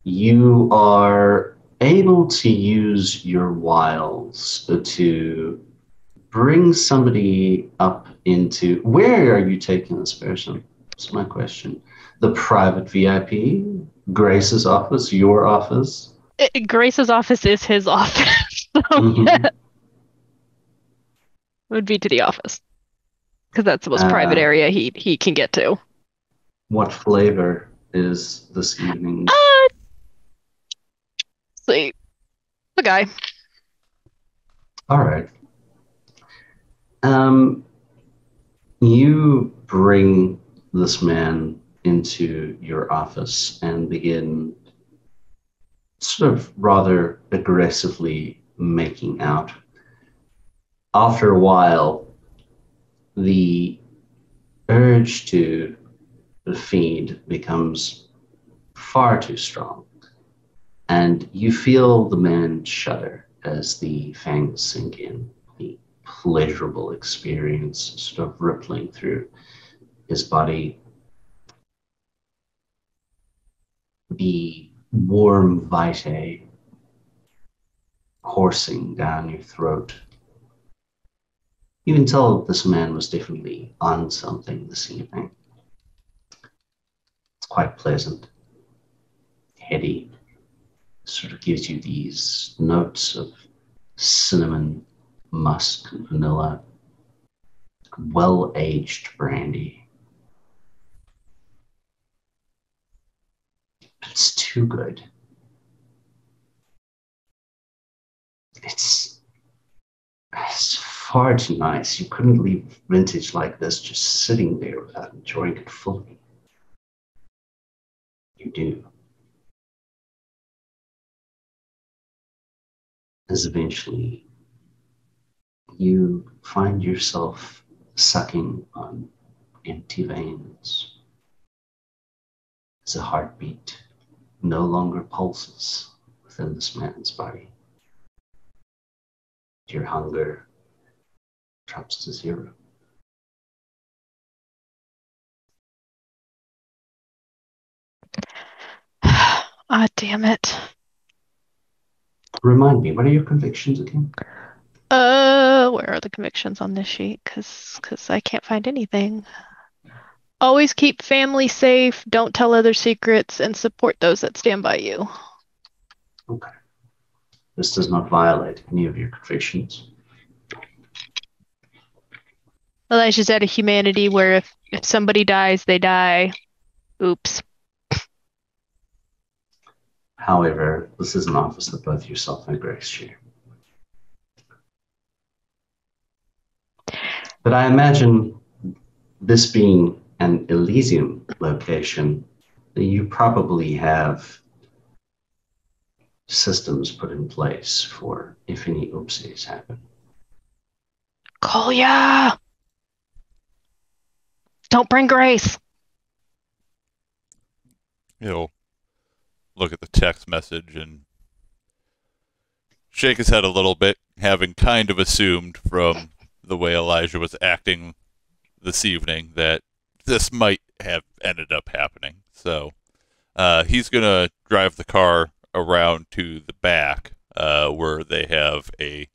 You are able to use your wiles to bring somebody up into... Where are you taking this person? That's my question. The private VIP? Grace's office? Your office? Grace's office is his office. So yeah. Would be to the office because that's the most private area he can get to. What flavor is this evening? See, the guy. All right. You bring this man into your office and begin sort of rather aggressively making out. After a while, the urge to feed becomes far too strong, and you feel the man shudder as the fangs sink in, the pleasurable experience sort of rippling through his body, the warm vitae coursing down your throat. You can tell that this man was definitely on something this evening. It's quite pleasant, heady, sort of gives you these notes of cinnamon, musk, and vanilla, well-aged brandy. It's too good. It's far too nice. You couldn't leave vintage like this just sitting there without enjoying it fully. You do. As eventually you find yourself sucking on empty veins as a heartbeat no longer pulses within this man's body. Your hunger drops to zero. Ah, damn it. Remind me, what are your convictions again? Where are the convictions on this sheet? Because I can't find anything. Always keep family safe, don't tell other secrets, and support those that stand by you. Okay. This does not violate any of your convictions. Elijah's at a humanity where if somebody dies, they die. Oops. However, this is an office that both yourself and Grace share. But I imagine this being an Elysium location, you probably have systems put in place for if any oopsies happen. Kolya! Don't bring Grace! He'll look at the text message and shake his head a little bit, having kind of assumed from the way Elijah was acting this evening that this might have ended up happening. So he's going to drive the car around to the back where they have a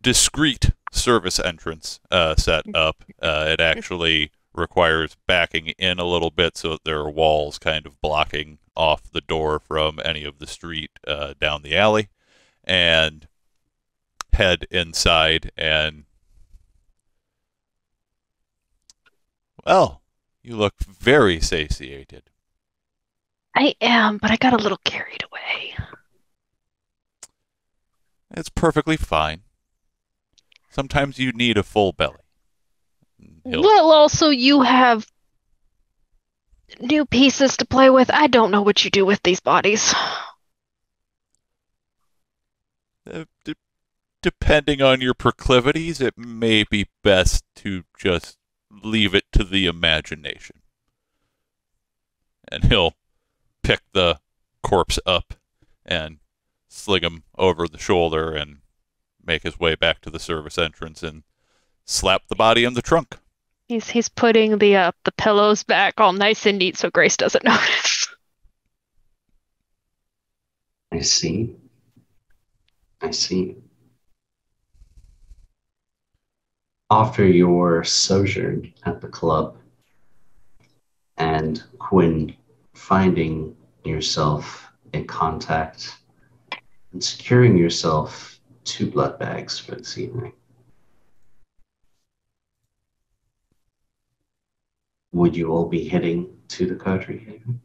discreet service entrance set up. It actually requires backing in a little bit so that there are walls kind of blocking off the door from any of the street down the alley, and head inside. And well, you look very satiated. I am, but I got a little carried away. It's perfectly fine. Sometimes you need a full belly. Well, also, you have new pieces to play with. I don't know what you do with these bodies. Depending on your proclivities, it may be best to just leave it to the imagination. And he'll pick the corpse up and sling him over the shoulder and make his way back to the service entrance and slap the body in the trunk. He's putting the pillows back all nice and neat so Grace doesn't notice. I see. After your sojourn at the club and Quinn finding yourself in contact and securing yourself 2 blood bags for this evening, would you all be heading to the Coterie Haven?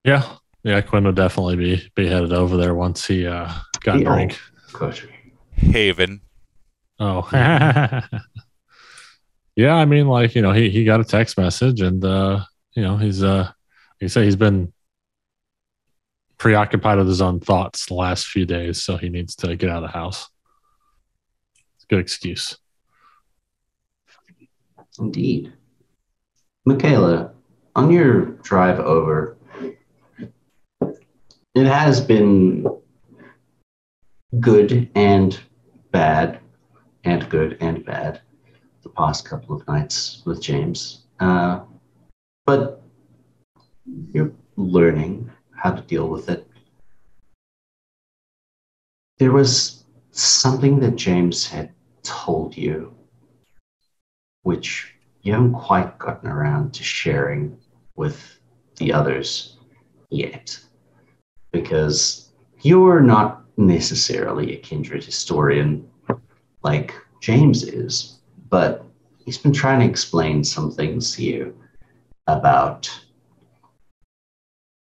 Yeah, Quinn would definitely be headed over there once he got a drink. Coterie Haven. Oh. Yeah, I mean, like, he got a text message and he's been preoccupied with his own thoughts the last few days, so he needs to get out of the house. It's a good excuse. Indeed. Michaela, on your drive over, it has been good and bad, and good and bad, the past couple of nights with James. But you're learning how to deal with it. There was something that James had told you, which you haven't quite gotten around to sharing with the others yet, because you're not necessarily a Kindred historian like James is, but he's been trying to explain some things to you about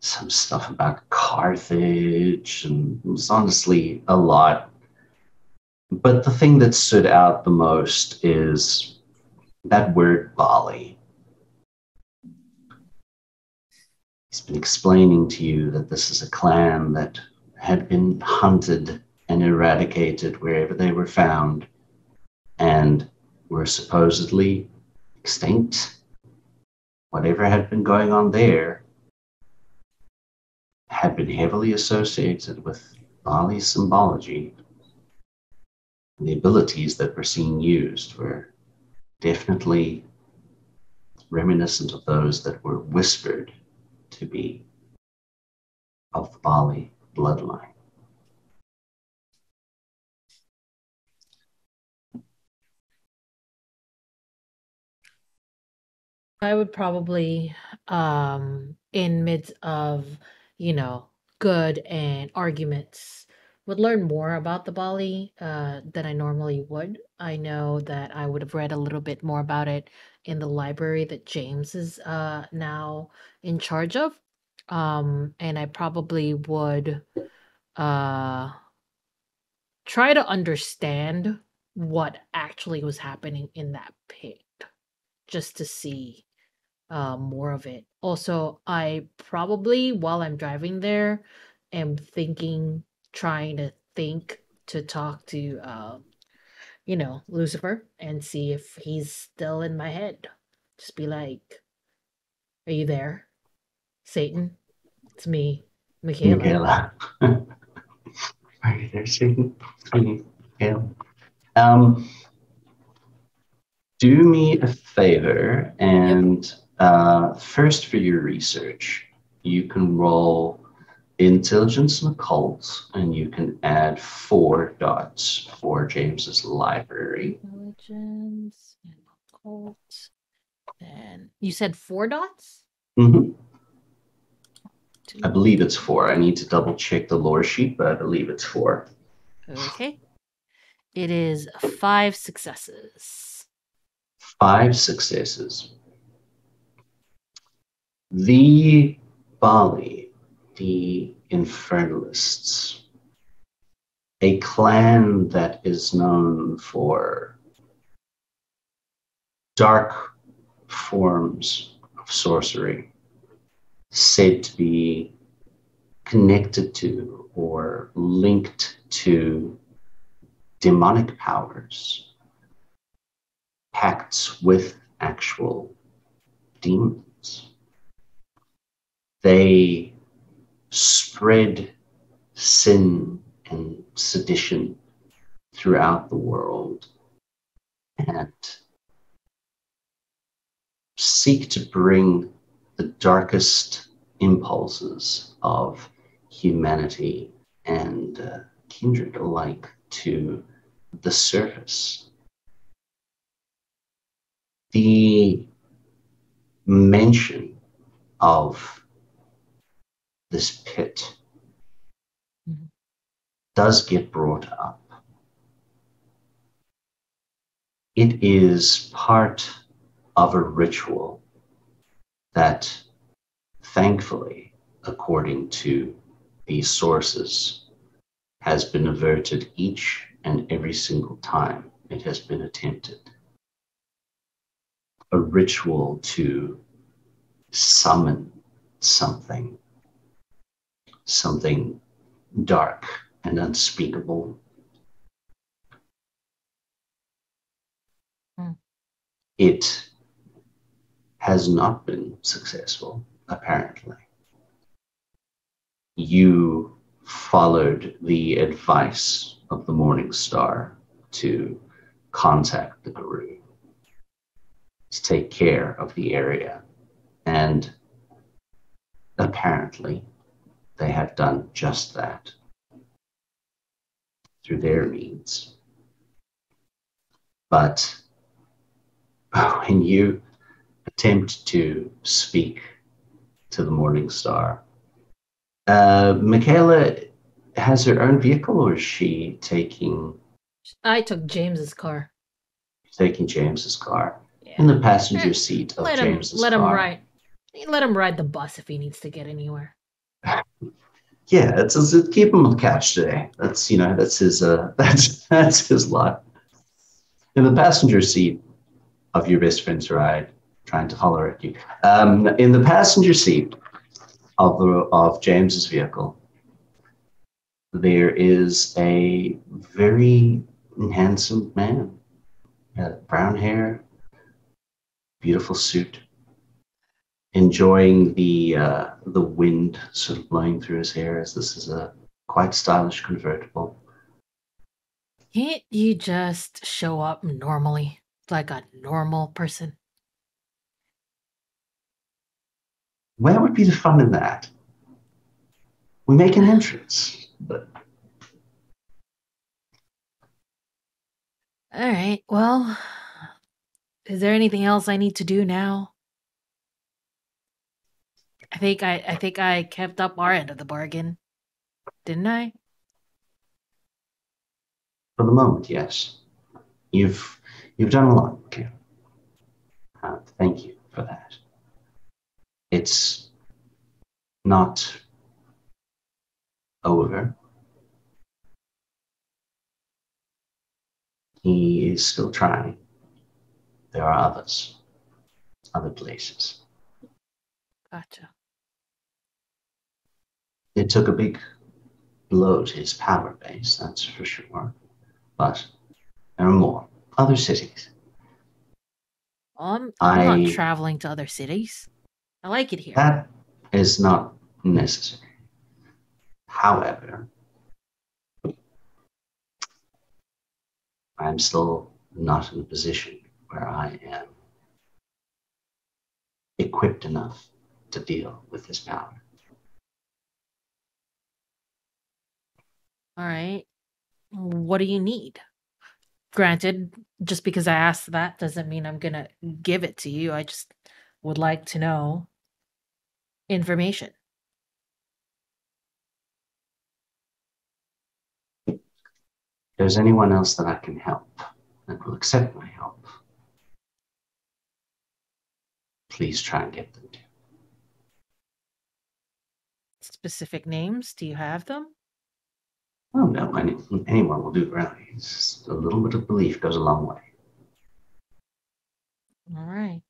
some stuff about Carthage, and it was honestly a lot. But the thing that stood out the most is that word Baali. He's been explaining to you that this is a clan that had been hunted and eradicated wherever they were found and were supposedly extinct. Whatever had been going on there had been heavily associated with Baali symbology. The abilities that were seen used were definitely reminiscent of those that were whispered to be of the Baali bloodline. I would probably, in midst of, good and arguments, would learn more about the Bali than I normally would. I know that I would have read a little bit more about it in the library that James is now in charge of. And I probably would try to understand what actually was happening in that pit just to see more of it. Also, I probably, while I'm driving there, am trying to think to talk to, Lucifer and see if he's still in my head. Just be like, "Are you there, Satan? It's me, Michaela." Michaela. Are you there, Satan? Michaela. Do me a favor, and first for your research, you can roll intelligence and occult, and you can add 4 dots for James's library. Intelligence and occult. And you said 4 dots? Mm-hmm. I believe it's 4. I need to double check the lore sheet, but I believe it's 4. Okay. It is 5 successes. 5 successes. The Baali, the Infernalists, a clan that is known for dark forms of sorcery, said to be connected to or linked to demonic powers, pacts with actual demons. They spread sin and sedition throughout the world and seek to bring the darkest impulses of humanity and kindred alike to the surface. The mention of this pit does get brought up. It is part of a ritual that, thankfully, according to these sources, has been averted each and every single time it has been attempted. A ritual to summon something dark and unspeakable. It has not been successful, apparently. You followed the advice of the Morning Star to contact the Guru, to take care of the area, and apparently they have done just that through their means. But when you attempt to speak to the Morning Star, Michaela has her own vehicle, or is she taking... I took James's car. Taking James's car. Yeah. In the passenger seat of James's car. Let him ride the bus if he needs to get anywhere. Yeah, it's keep him on the couch today. That's his that's his lot. In the passenger seat of your best friend's ride, trying to holler at you. In the passenger seat of James's vehicle, there is a very handsome man. Brown hair, beautiful suit, enjoying the wind sort of blowing through his hair, as this is a quite stylish convertible. Can't you just show up normally, like a normal person? Where would be the fun in that? We make an entrance, but All right. Well, is there anything else I need to do now? I think I kept up our end of the bargain, didn't I? for the moment, yes. You've done a lot, okay? Thank you for that. It's not over. He is still trying. There are others, other places. Gotcha. It took a big blow to his power base, that's for sure. But there are more. Other cities. I'm not traveling to other cities. I like it here. That is not necessary. However, I'm still not in a position where I am equipped enough to deal with his power. All right. What do you need? Granted, just because I asked that doesn't mean I'm gonna give it to you. I just would like to know information. If there's anyone else that I can help that will accept my help, please try and get them to. Specific names? Do you have them? Oh no, anyone will do really. It's just a little bit of belief goes a long way. All right.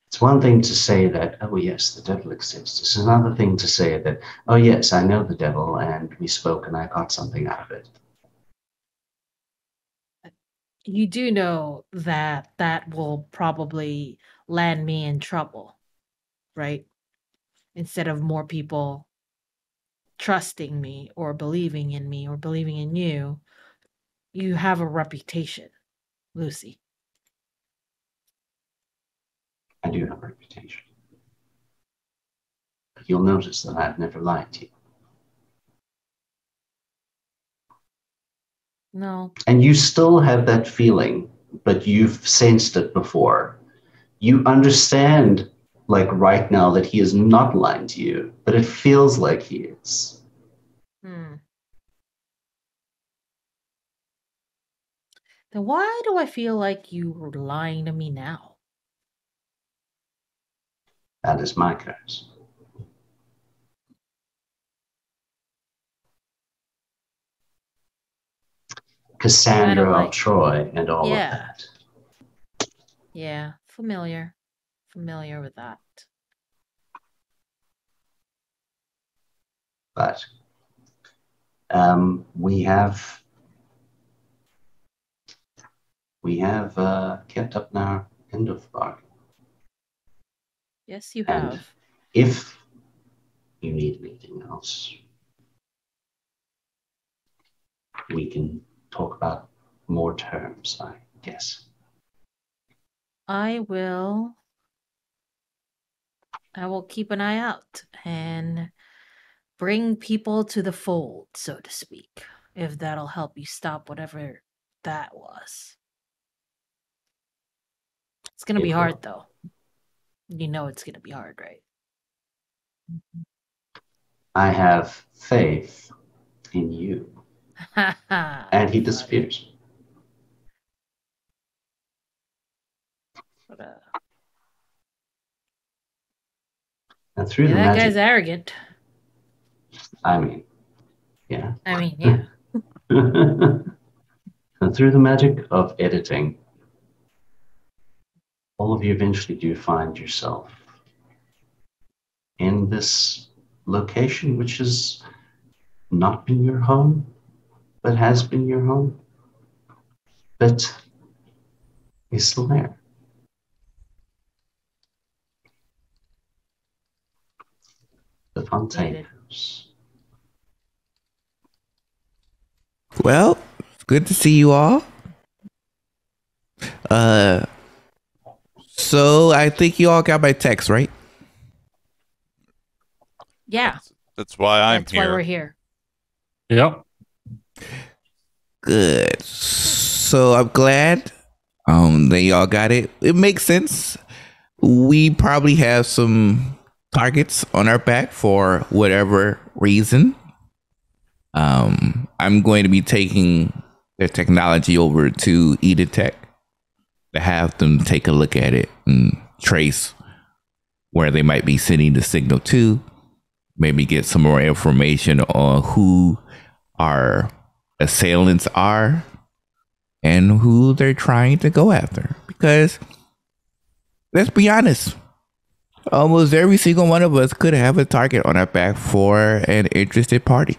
It's one thing to say that, oh yes, the devil exists. It's another thing to say that, oh yes, I know the devil and we spoke and I got something out of it. You do know that that will probably land me in trouble, right? Instead of more people trusting me or believing in me or believing in you, you have a reputation, Lucy. I do have a reputation. But you'll notice that I've never lied to you. No. And you still have that feeling, but you've sensed it before. You understand, like right now, that he is not lying to you, but it feels like he is. Then why do I feel like you're lying to me now? That is my curse. Cassandra of Troy and all of that. Yeah, familiar. Familiar with that. But we have kept up in our end of the bargain. Yes, you And have. if you need anything else, we can talk about more terms, I guess. I will keep an eye out and bring people to the fold, so to speak, if that'll help you stop whatever that was. It's gonna be hard, though. You know it's gonna be hard, right? I have faith in you. And he disappears. And through the that magic, guy's arrogant. I mean, yeah. Yeah. And through the magic of editing, all of you eventually do find yourself in this location, which has not been your home, but has been your home, but is still there. The Fontaine House. Well, it's good to see you all. So I think you all got my text, right? Yeah. That's why I'm That's here. why we're here. Yep. Good. So I'm glad that y'all got it. It makes sense. We probably have some targets on our back for whatever reason. I'm going to be taking their technology over to Editech to have them take a look at it and trace where they might be sending the signal to. Maybe get some more information on who our assailants are and who they're trying to go after. Because let's be honest, almost every single one of us could have a target on our back for an interested party.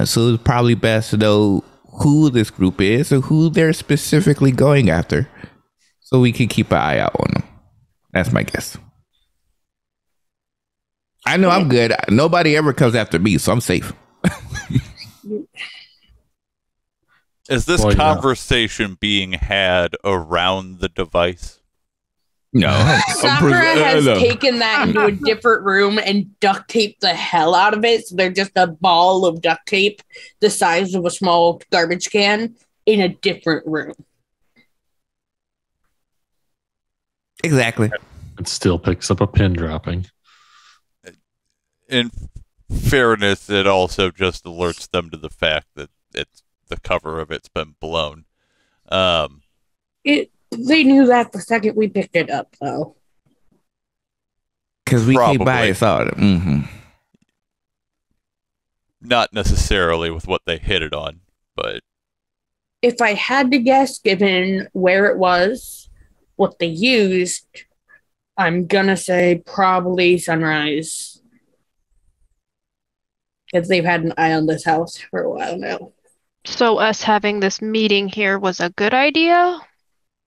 So it's probably best to know who this group is or who they're specifically going after so we can keep an eye out on them. That's my guess. I know I'm good. Nobody ever comes after me, so I'm safe. Is this conversation being had around the device? No. Sakura has taken that into a different room and duct taped the hell out of it. So they're just a ball of duct tape the size of a small garbage can in a different room. Exactly. It still picks up a pin dropping. In fairness, it also just alerts them to the fact that the cover of it's been blown. They knew that the second we picked it up, though. Because we came by and saw it. Mm-hmm. Not necessarily with what they hit it on, but... If I had to guess, given where it was, what they used, I'm gonna say probably Sunrise. Because they've had an eye on this house for a while now. So us having this meeting here was a good idea?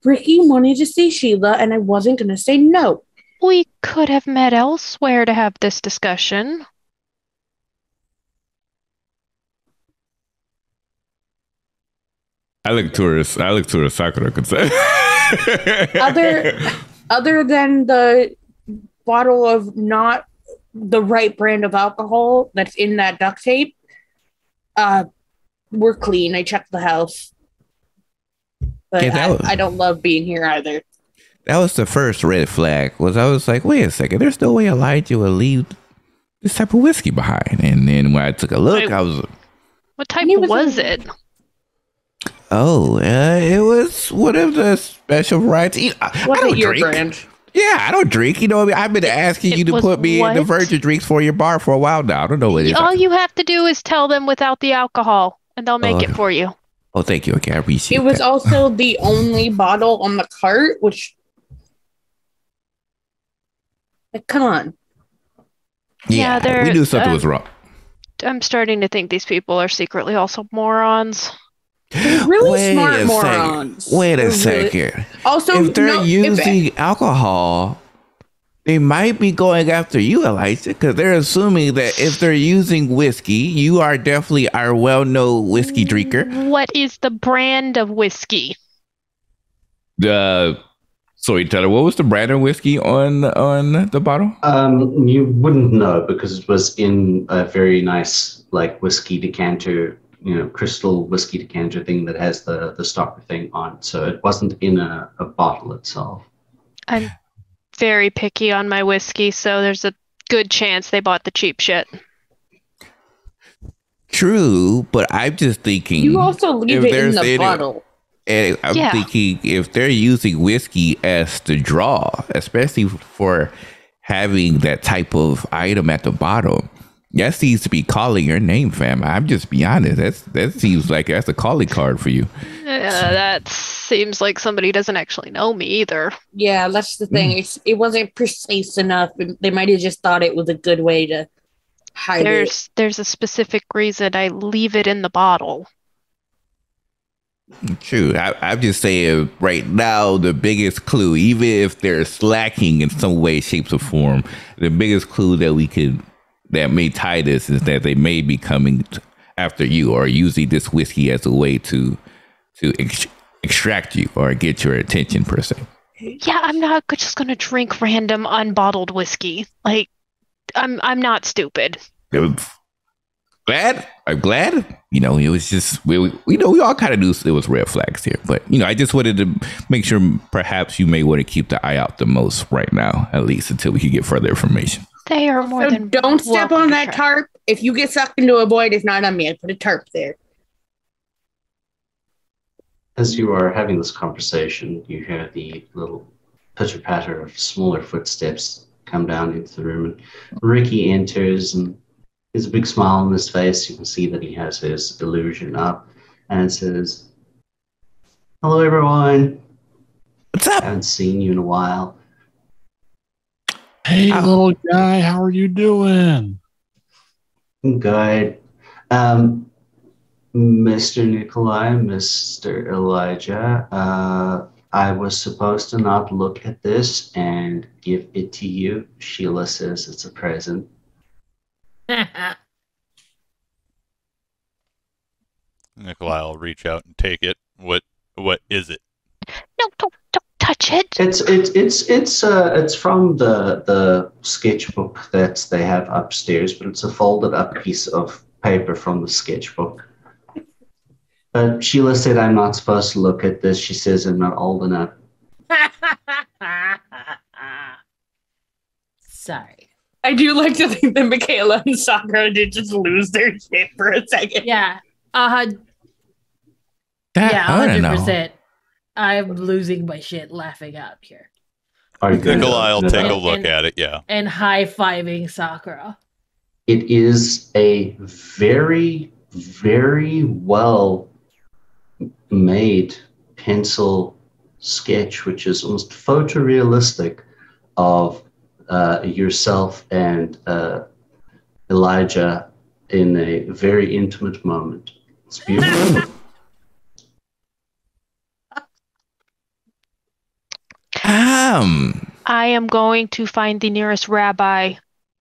Ricky wanted to see Sheila, and I wasn't going to say no. We could have met elsewhere to have this discussion. I look towards Sakura. Other than the bottle of not the right brand of alcohol that's in that duct tape, we're clean. I checked the house. But yeah, I don't love being here either. That was the first red flag. I was like, wait a second, there's no way Elijah will leave this type of whiskey behind. And then when I took a look, I was... What type was it? Oh, it was one of the special varieties. I don't drink. Brand? Yeah, I don't drink. You know, I've been asking you to put me in the virgin drinks for your bar for a while now. I don't know what it is. All you have to do is tell them without the alcohol, and they'll make it for you. Oh, thank you. Okay, I appreciate it. It was also the only bottle on the cart, which... Like, come on. Yeah, we knew something was wrong. I'm starting to think these people are secretly also morons. They're really smart morons. Wait a second. Also, if they're using alcohol, they might be going after you, Elijah, because they're assuming that if they're using whiskey, you are definitely our well-known whiskey drinker. What is the brand of whiskey? Sorry, Tyler, what was the brand of whiskey on the bottle? You wouldn't know because it was in a very nice like whiskey decanter, crystal whiskey decanter thing that has the stopper thing on. So it wasn't in a bottle itself. I'm very picky on my whiskey, so there's a good chance they bought the cheap shit. True, but I'm just thinking... You also leave it in the bottle. And I'm thinking if they're using whiskey as the draw, especially for having that type of item at the bottom, that seems to be calling your name, fam. I'm just be honest. That seems like that's a calling card for you. That seems like somebody doesn't actually know me either. Yeah, that's the thing. It wasn't precise enough. They might have just thought it was a good way to hide it. There's a specific reason I leave it in the bottle. True. I'm just saying right now, the biggest clue, even if they're slacking in some way, shapes, or form, the biggest clue that may tie this is that they may be coming after you or using this whiskey as a way to extract you or get your attention, per se. Yeah, I'm not just going to drink random unbottled whiskey. Like, I'm not stupid. I'm glad. You know, it was just we all kind of knew it was red flags here, but you know, I just wanted to make sure perhaps you may want to keep the eye out the most right now, at least until we can get further information. They are more So than don't step welcome on to that try. tarp. If you get sucked into a void, it's not on me. I put a tarp there. As you are having this conversation, you hear the little pitter-patter of smaller footsteps come down into the room, and Ricky enters, and there's a big smile on his face. You can see that he has his illusion up, and says, "Hello, everyone. What's up? Haven't seen you in a while." Hey, little guy, how are you doing? Good. Mr. Nikolai, Mr. Elijah, I was supposed to not look at this and give it to you. Sheila says it's a present. Nikolai will reach out and take it. What is it? No, don't touch it. It's from the sketchbook that they have upstairs, but it's a folded up piece of paper from the sketchbook. But Sheila said I'm not supposed to look at this. She says I'm not old enough. Sorry. I do like to think that Michaela and Sakura did just lose their shit for a second. Yeah. Yeah, I don't know. 100%. I'm losing my shit laughing out here. Are you going Nikolai will to take a And- look and- at it, yeah. And high-fiving Sakura. It is a very, very well made pencil sketch, which is almost photorealistic of yourself and Elijah in a very intimate moment. It's beautiful. I am going to find the nearest rabbi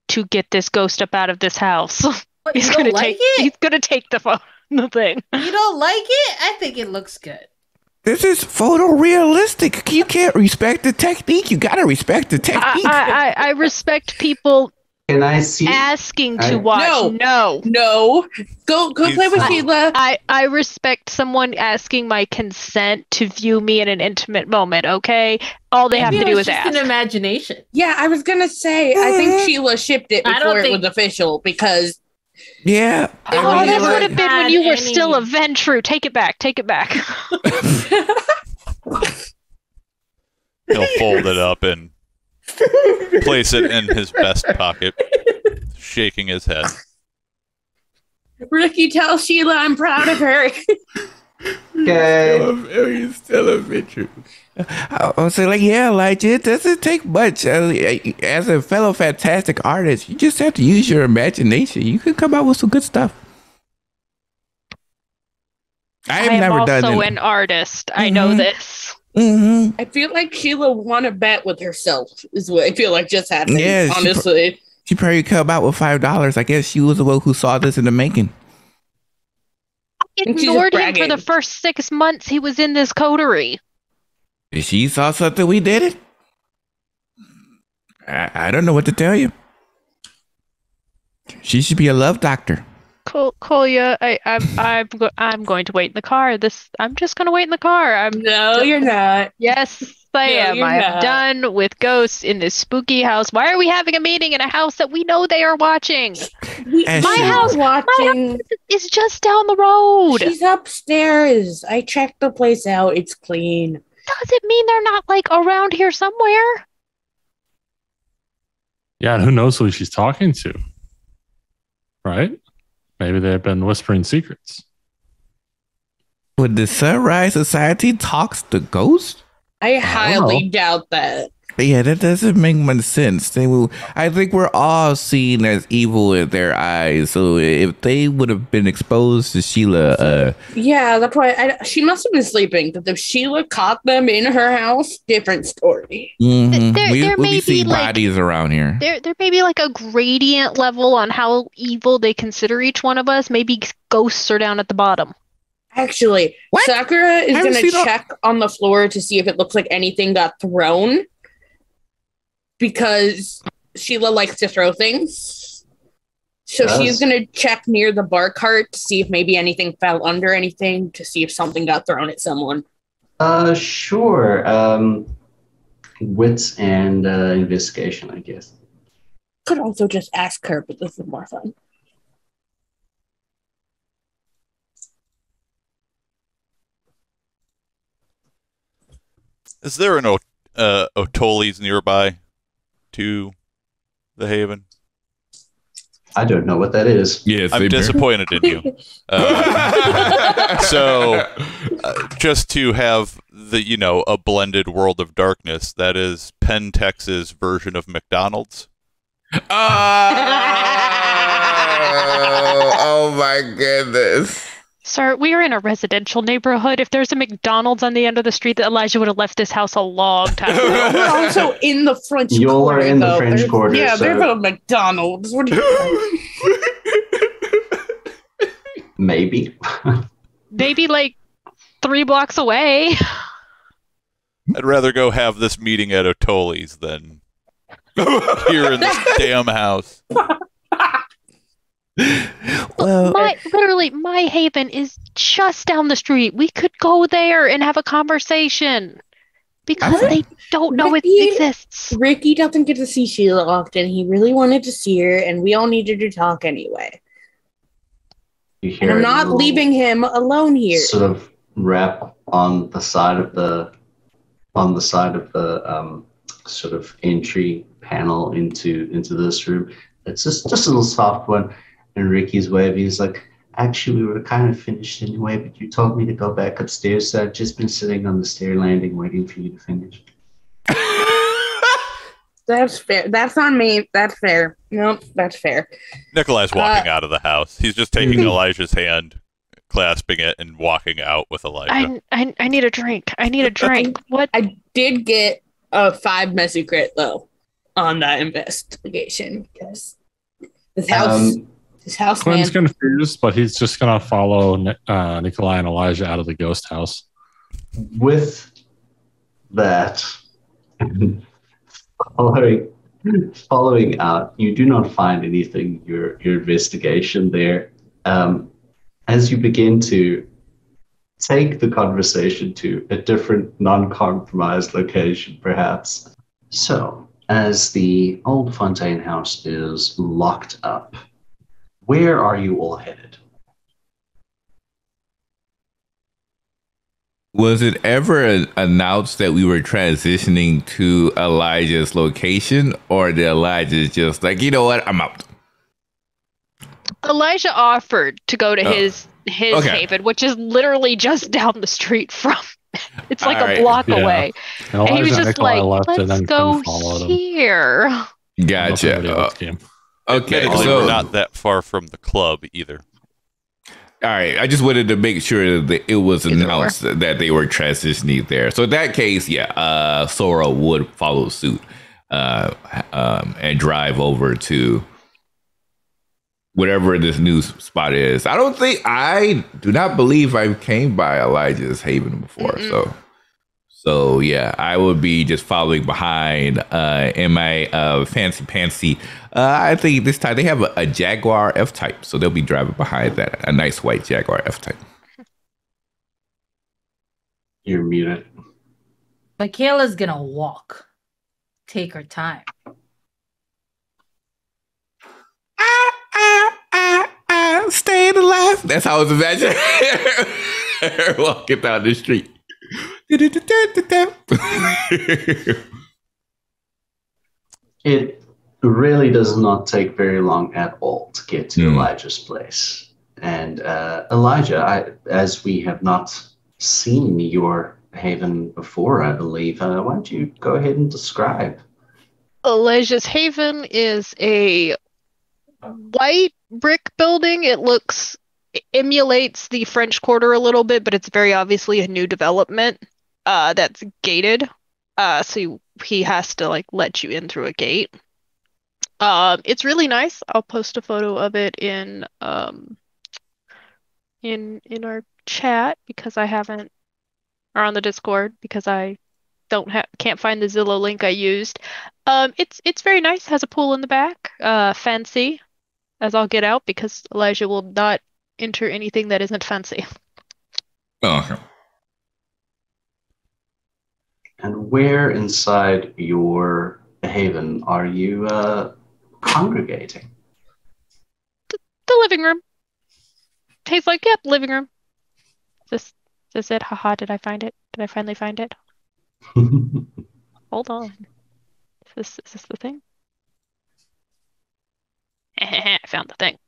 to get this ghost up out of this house. What, He's you gonna don't like take. it? He's gonna take the phone. The thing. You don't like it? I think it looks good. This is photorealistic. You can't respect the technique. You gotta respect the technique. I respect people Can I see? asking to I- watch. No. No. Go play with Sheila. I respect someone asking my consent to view me in an intimate moment, okay? All they have Maybe to it do was is just ask. an imagination. Yeah, I was gonna say, I think Sheila shipped it I don't before it think- was official because Yeah. Oh, I that never would have been when you were had still a any- Ventru. Take it back. Take it back. He'll fold it up and place it in his vest pocket, shaking his head. Ricky tells Sheila I'm proud of her. Okay. Still a picture. I was saying, like, yeah, Elijah, it doesn't take much. As a fellow fantastic artist, you just have to use your imagination. You can come out with some good stuff. I have am never done also it. an artist. I know this. Mm-hmm. I feel like Sheila won a bet with herself, is what I feel like just happened. Yeah, she honestly. She probably come out with $5. I guess she was the one who saw this in the making. And she's Ignored him for bragging. the first 6 months he was in this coterie. If she saw something we did it, I don't know what to tell you. She should be a love doctor. Kolya, I'm going to wait in the car. I'm just going to wait in the car. No, you're not. Yes, I No, am. you're I'm not. done with ghosts in this spooky house. Why are we having a meeting in a house that we know they are watching? And My she- house- watching. It's just down the road. She's upstairs. I checked the place out. It's clean. Does it mean they're not like around here somewhere? Yeah, and who knows who she's talking to? Right? Maybe they've been whispering secrets. Would the Sunrise Society talks to ghosts? I don't highly know. doubt that. Yeah, that doesn't make much sense. I think we're all seen as evil in their eyes. So if they would have been exposed to Sheila, Yeah, that's why she must have been sleeping. Because if Sheila caught them in her house, different story. There we may see be, like- bodies around here. There may be like a gradient level on how evil they consider each one of us. Maybe ghosts are down at the bottom. Actually, What? Sakura is I haven't going to seen all- check on the floor to see if it looks like anything got thrown. Because Sheila likes to throw things. So she's going to check near the bar cart to see if maybe anything fell under anything, to see if something got thrown at someone. Sure. Wits and investigation, I guess. Could also just ask her, but this is more fun. Is there an O'Tolly's nearby to the Haven? I don't know what that is. Yes, I'm disappointed in you. Just to have a blended world of darkness, that is Pentex's version of McDonald's. Oh my goodness. Sir, we are in a residential neighborhood. If there's a McDonald's on the end of the street, that Elijah would have left this house a long time ago. We're also in the French Quarter. Quarter. You're in the French Quarter. Yeah, so. There's a McDonald's. What do you Maybe. Maybe like 3 blocks away. I'd rather go have this meeting at O'Tolly's than here in this damn house. Well, my haven is just down the street. We could go there and have a conversation because they don't know it exists. Ricky doesn't get to see Sheila often. He really wanted to see her, and we all needed to talk anyway. And I'm not leaving him alone here. Sort of rap on the side of the sort of entry panel into this room. It's just a little soft one. And Ricky's waving. He's like, actually, we were kind of finished anyway, but you told me to go back upstairs, so I've just been sitting on the stair landing waiting for you to finish. That's fair. That's on me. That's fair. Nope, that's fair. Nikolai's walking out of the house. He's just taking Elijah's hand, clasping it, and walking out with Elijah. I need a drink. I need a drink. What? I did get a 5 messy crit, though, on that investigation, because this house... Quinn's confused, but he's just going to follow Nikolai and Elijah out of the ghost house. With that, following out, you do not find anything your investigation there. As you begin to take the conversation to a different non-compromised location, perhaps. So, as the old Fontaine house is locked up, where are you all headed? Was it ever announced that we were transitioning to Elijah's location, or did Elijah just like, you know what, I'm out? Elijah offered to go to his haven, which is literally just down the street from. It's like a block away. And he was just like, let's go here. Gotcha. Okay, so not that far from the club either. All right, I just wanted to make sure that it was announced that they were transitioning there. So in that case, Sora would follow suit and drive over to whatever this new spot is. I do not believe I came by Elijah's Haven before. Mm-mm. So yeah, I would be just following behind in my fancy pantsy. I think this time they have a Jaguar F-Type, so they'll be driving behind that, a nice white Jaguar F-Type. You're muted. Michaela's gonna walk. Take her time. Staying alive. That's how I was imagining her walking down the street. It really does not take very long at all to get to Elijah's place. And Elijah, as we have not seen your haven before, I believe, why don't you go ahead and describe? Elijah's haven is a white brick building. It emulates the French Quarter a little bit, but it's very obviously a new development that's gated. So he has to let you in through a gate. It's really nice. I'll post a photo of it in our chat because I haven't, or on the Discord because I can't find the Zillow link I used. It's very nice. Has a pool in the back. Fancy as I'll get out because Elijah will not enter anything that isn't fancy. Okay. And where inside your haven are you congregating? The living room. Tastes like, yep, living room. Is this it? Haha, did I find it? Did I finally find it? Hold on. Is this the thing? I found the thing.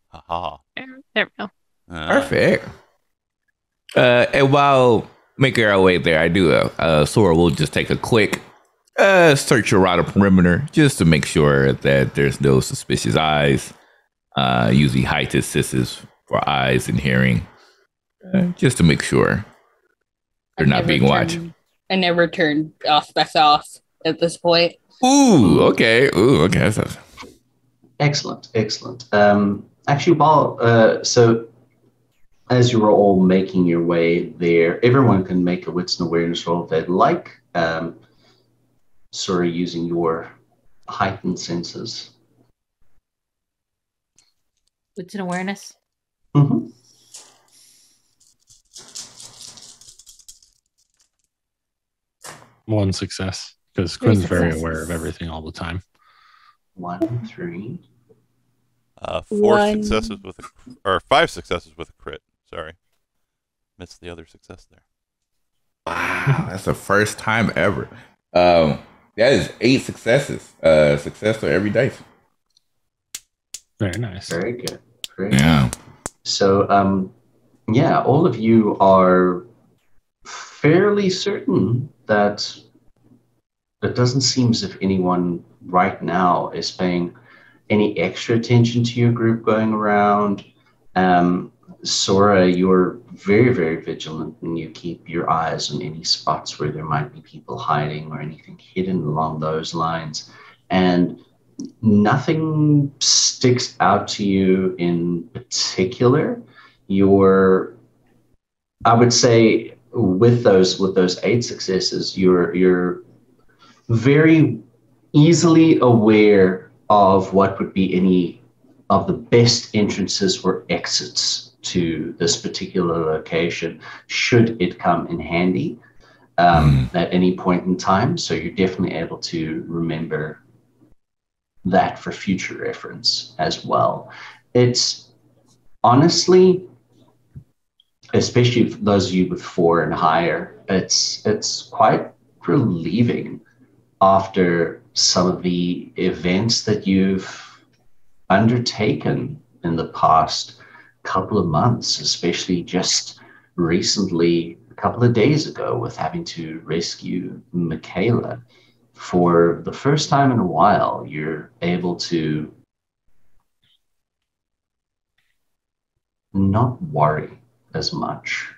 Haha. There we go. Perfect. And while making our way there, I do. Sora will just take a quick search around the perimeter just to make sure that there's no suspicious eyes. Using heightened senses for eyes and hearing, just to make sure they're not being watched. I never turned Auspex off at this point. Ooh, okay. Excellent. Actually, while so as you were all making your way there, everyone can make a wits and awareness roll if they'd like. Sora, using your heightened senses. Wits and awareness. Mm-hmm. One success, because Quinn's very aware of everything all the time. 1, 3. 4 successes with or 5 successes with a crit. Sorry. Missed the other success there. Wow, that's the first time ever. That is 8 successes. Success for every dice. Very nice. Very good. Great. Yeah. So, all of you are fairly certain that it doesn't seem as if anyone right now is paying any extra attention to your group going around. Sora, you're very, very vigilant and you keep your eyes on any spots where there might be people hiding or anything hidden along those lines. And nothing sticks out to you in particular. I would say with those 8 successes, you're very easily aware of what would be any of the best entrances or exits to this particular location, should it come in handy at any point in time. So you're definitely able to remember that for future reference as well. It's honestly, especially for those of you with 4 and higher, it's quite relieving after some of the events that you've undertaken in the past couple of months, especially just recently, a couple of days ago, with having to rescue Michaela. For the first time in a while, you're able to not worry as much.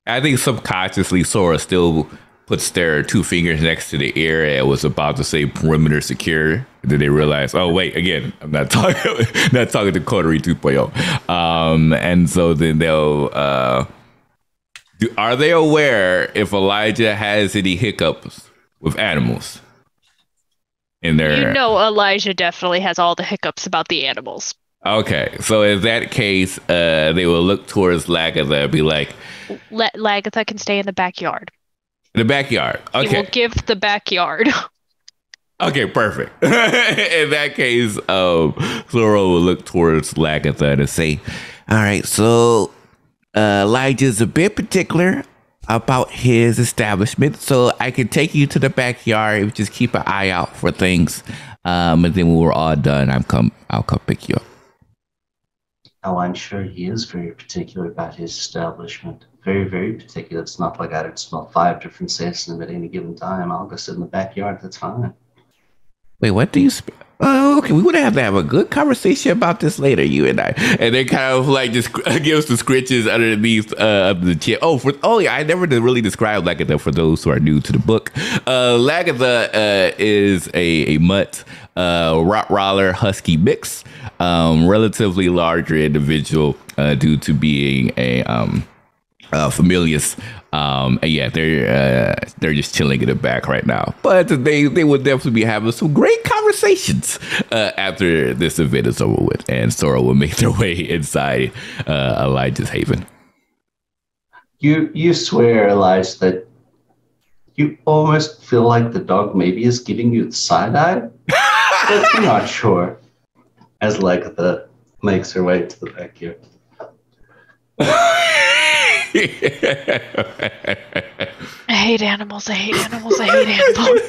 I think subconsciously Sora still puts their 2 fingers next to the ear and was about to say perimeter secure. And then they realize, oh wait, again, I'm not talking to Coterie 2.0. And so then they'll are they aware if Elijah has any hiccups with animals in their? Elijah definitely has all the hiccups about the animals. Okay, so in that case, they will look towards Lagatha and be like, Lagatha can stay in the backyard. The backyard. Okay. He will give the backyard. Okay, perfect. In that case, Sora will look towards Lagatha and say, all right, so Elijah's a bit particular about his establishment, so I can take you to the backyard. Just keep an eye out for things. And then when we're all done, I'll come pick you up. Oh, I'm sure he is very particular about his establishment. Very, very particular. It's not like I would smell 5 different scents in them at any given time. I'll go sit in the backyard. That's fine. Wait, what do you okay, we would have to have a good conversation about this later, you and I. And they kind of like just gives the scritches underneath the chin. Yeah, I never really described Lagatha for those who are new to the book. Lagatha is a mutt, Rottweiler Husky mix, relatively larger individual due to being a familiars. And yeah, they're just chilling in the back right now. But they will definitely be having some great conversations after this event is over with, and Sora will make their way inside Elijah's haven. You swear, Elijah, that you almost feel like the dog maybe is giving you the side eye, but you're not sure. As Lagatha makes her way to the backyard. I hate animals. I hate animals. I hate animals.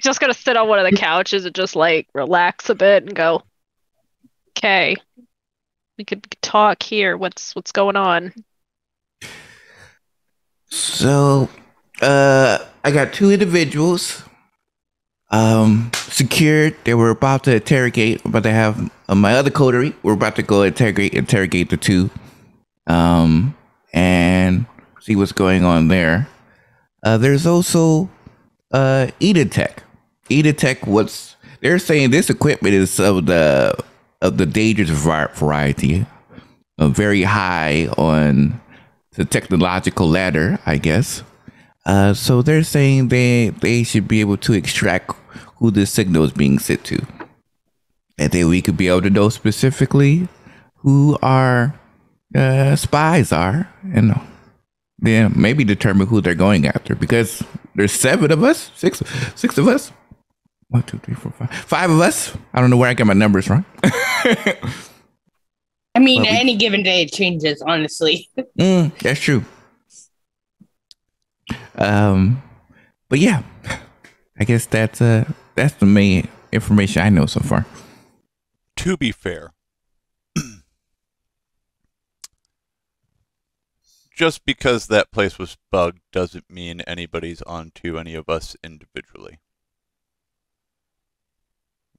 Just gonna sit on one of the couches and just like relax a bit and go, okay, we could talk here. What's going on? So, I got two individuals secured. They were about to interrogate, about to have my other coterie. We're about to go interrogate the two, and see what's going on there. There's also Editech. Editech, they're saying this equipment is of the dangerous variety, very high on the technological ladder, I guess. So they're saying they should be able to extract who this signal is being sent to. And then we could be able to know specifically who our spies are, and then maybe determine who they're going after. Because there's six of us. 1, 2, 3, 4, 5 of us. I don't know where I get my numbers wrong. I mean, any given day it changes, honestly. That's true. But yeah, I guess that's the main information I know so far. To be fair, just because that place was bugged doesn't mean anybody's onto any of us individually.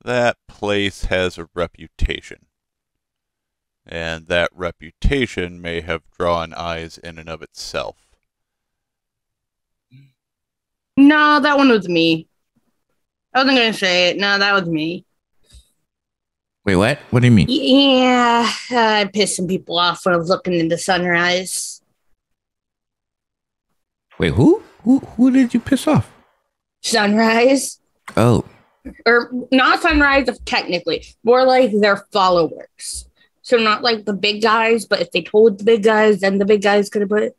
That place has a reputation, and that reputation may have drawn eyes in and of itself. No, that one was me. I wasn't going to say it. No, that was me. Wait, what? What do you mean? Yeah, I pissed some people off when I was looking into Sunrise. Wait, who? Who did you piss off? Sunrise? Oh. Or not Sunrise, technically. More like their followers. So not like the big guys, but if they told the big guys, then the big guys could have put it.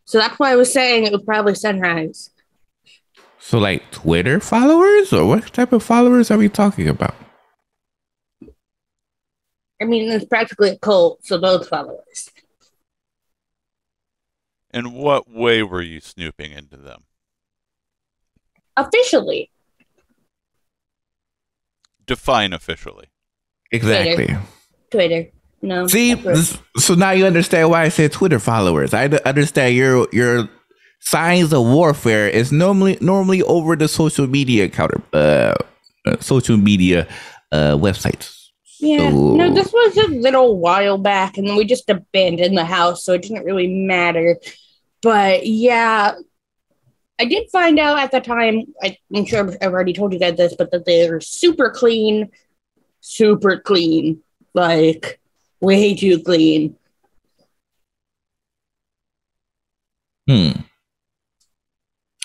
So that's why I was saying it was probably Sunrise. So like Twitter followers, or what type of followers are we talking about? I mean, it's practically a cult, so those followers. In what way were you snooping into them? Officially. Define officially. Exactly. Twitter. No. See, so now you understand why I said Twitter followers. I understand your signs of warfare is normally over the social media websites. Yeah, so, no, this was a little while back, and then we just abandoned the house, so it didn't really matter. But yeah, I did find out at the time, I'm sure I've already told you guys this, but that they're super clean, like way too clean.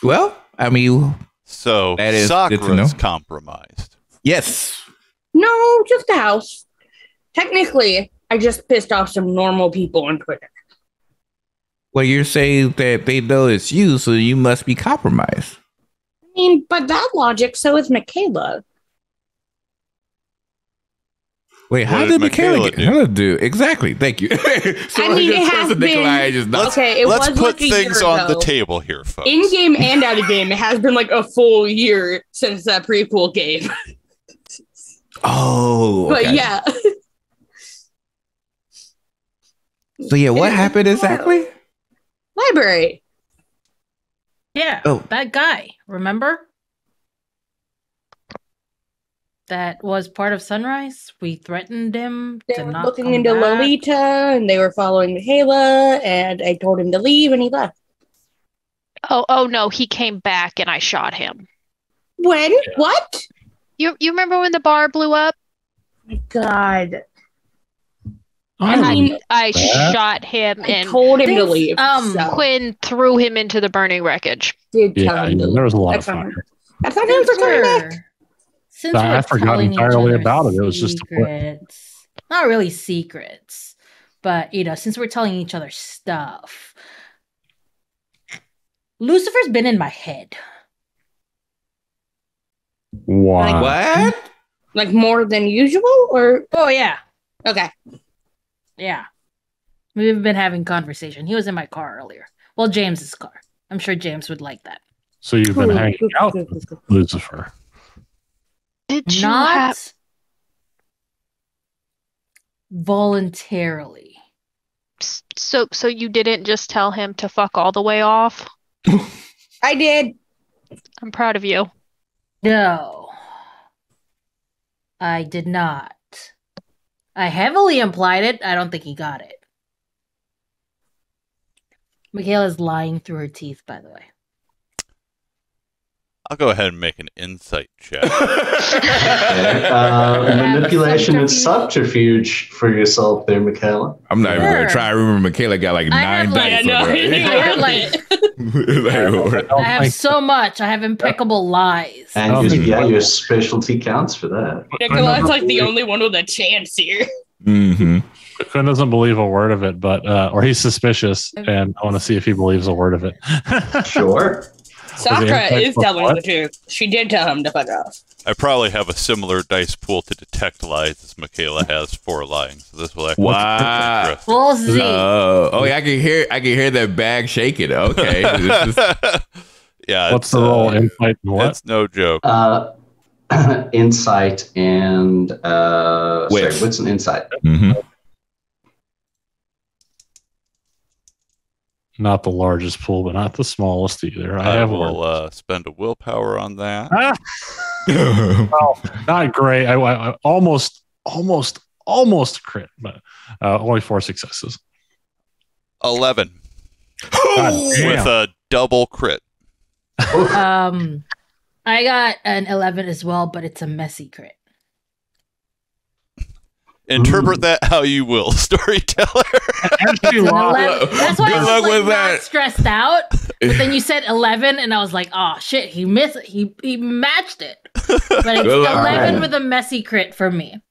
Well, I mean, so that is Sakura's compromised. Yes. No, just the house. Technically, I just pissed off some normal people on Twitter. Well, you're saying that they know it's you, so you must be compromised. I mean, but that logic, so is Michaela. Wait, how did Michaela do? Exactly. Thank you. So I mean, it has been... Let's put things on the table here, folks. In-game and out-of-game, it has been like a full year since that prequel game. Oh. Okay. But yeah. So yeah, what happened exactly? Library. Yeah, that guy, remember? That was part of Sunrise. We threatened him they to were not looking come into back. Lolita, and they were following Michaela, and I told him to leave, and he left. Oh no, he came back and I shot him. When? Yeah. What? You remember when the bar blew up? My God. I that. shot him I and told him to leave. So. Quinn threw him into the burning wreckage. Did tell Yeah, him to there was a leave. lot That's of not fire. him. That's not him for coming back. Since I we're forgot telling entirely each other about it. It was just a blip. secrets, not really secrets, but since we're telling each other stuff, Lucifer's been in my head. Wow. What? Like more than usual, or Oh yeah, okay. yeah. We've been having conversation. He was in my car earlier. Well, James's car. I'm sure James would like that. So you've been hanging out with Lucifer. Did you Not voluntarily. So you didn't just tell him to fuck all the way off? I did. I'm proud of you. No, I did not. I heavily implied it. I don't think he got it. Michaela's lying through her teeth, by the way. I'll go ahead and make an insight check. Manipulation and subterfuge for yourself there, Michaela. I'm not even Sure. going to try. I remember Michaela got like 9 dice. no, on her. I have so much. I have impeccable lies. And your specialty counts for that. Nicola's like the only one with a chance here. Mm-hmm. Quinn doesn't believe a word of it, but or he's suspicious, and I want to see if he believes a word of it. Sure. Sakura is telling the truth. She did tell him to fuck off. I probably have a similar dice pool to detect lies as Michaela has for lying. So this will actually Wow. We'll see. Oh yeah, I can hear that bag shaking. Okay. Yeah. What's the role? Insight and what? It's no joke. Insight and sorry, what's an insight? Mm-hmm. Not the largest pool, but not the smallest either. I will spend a willpower on that. Well, not great. I almost crit, but only 4 successes. 11 Damn. with a double crit. I got an 11 as well, but it's a messy crit. Interpret that how you will, storyteller. Actually, It's an 11. That's why Good I luck was with not that. stressed out. But then you said 11, and I was like, "Oh shit, he missed. He matched it." But it's Good luck. 11 Alright. with a messy crit for me.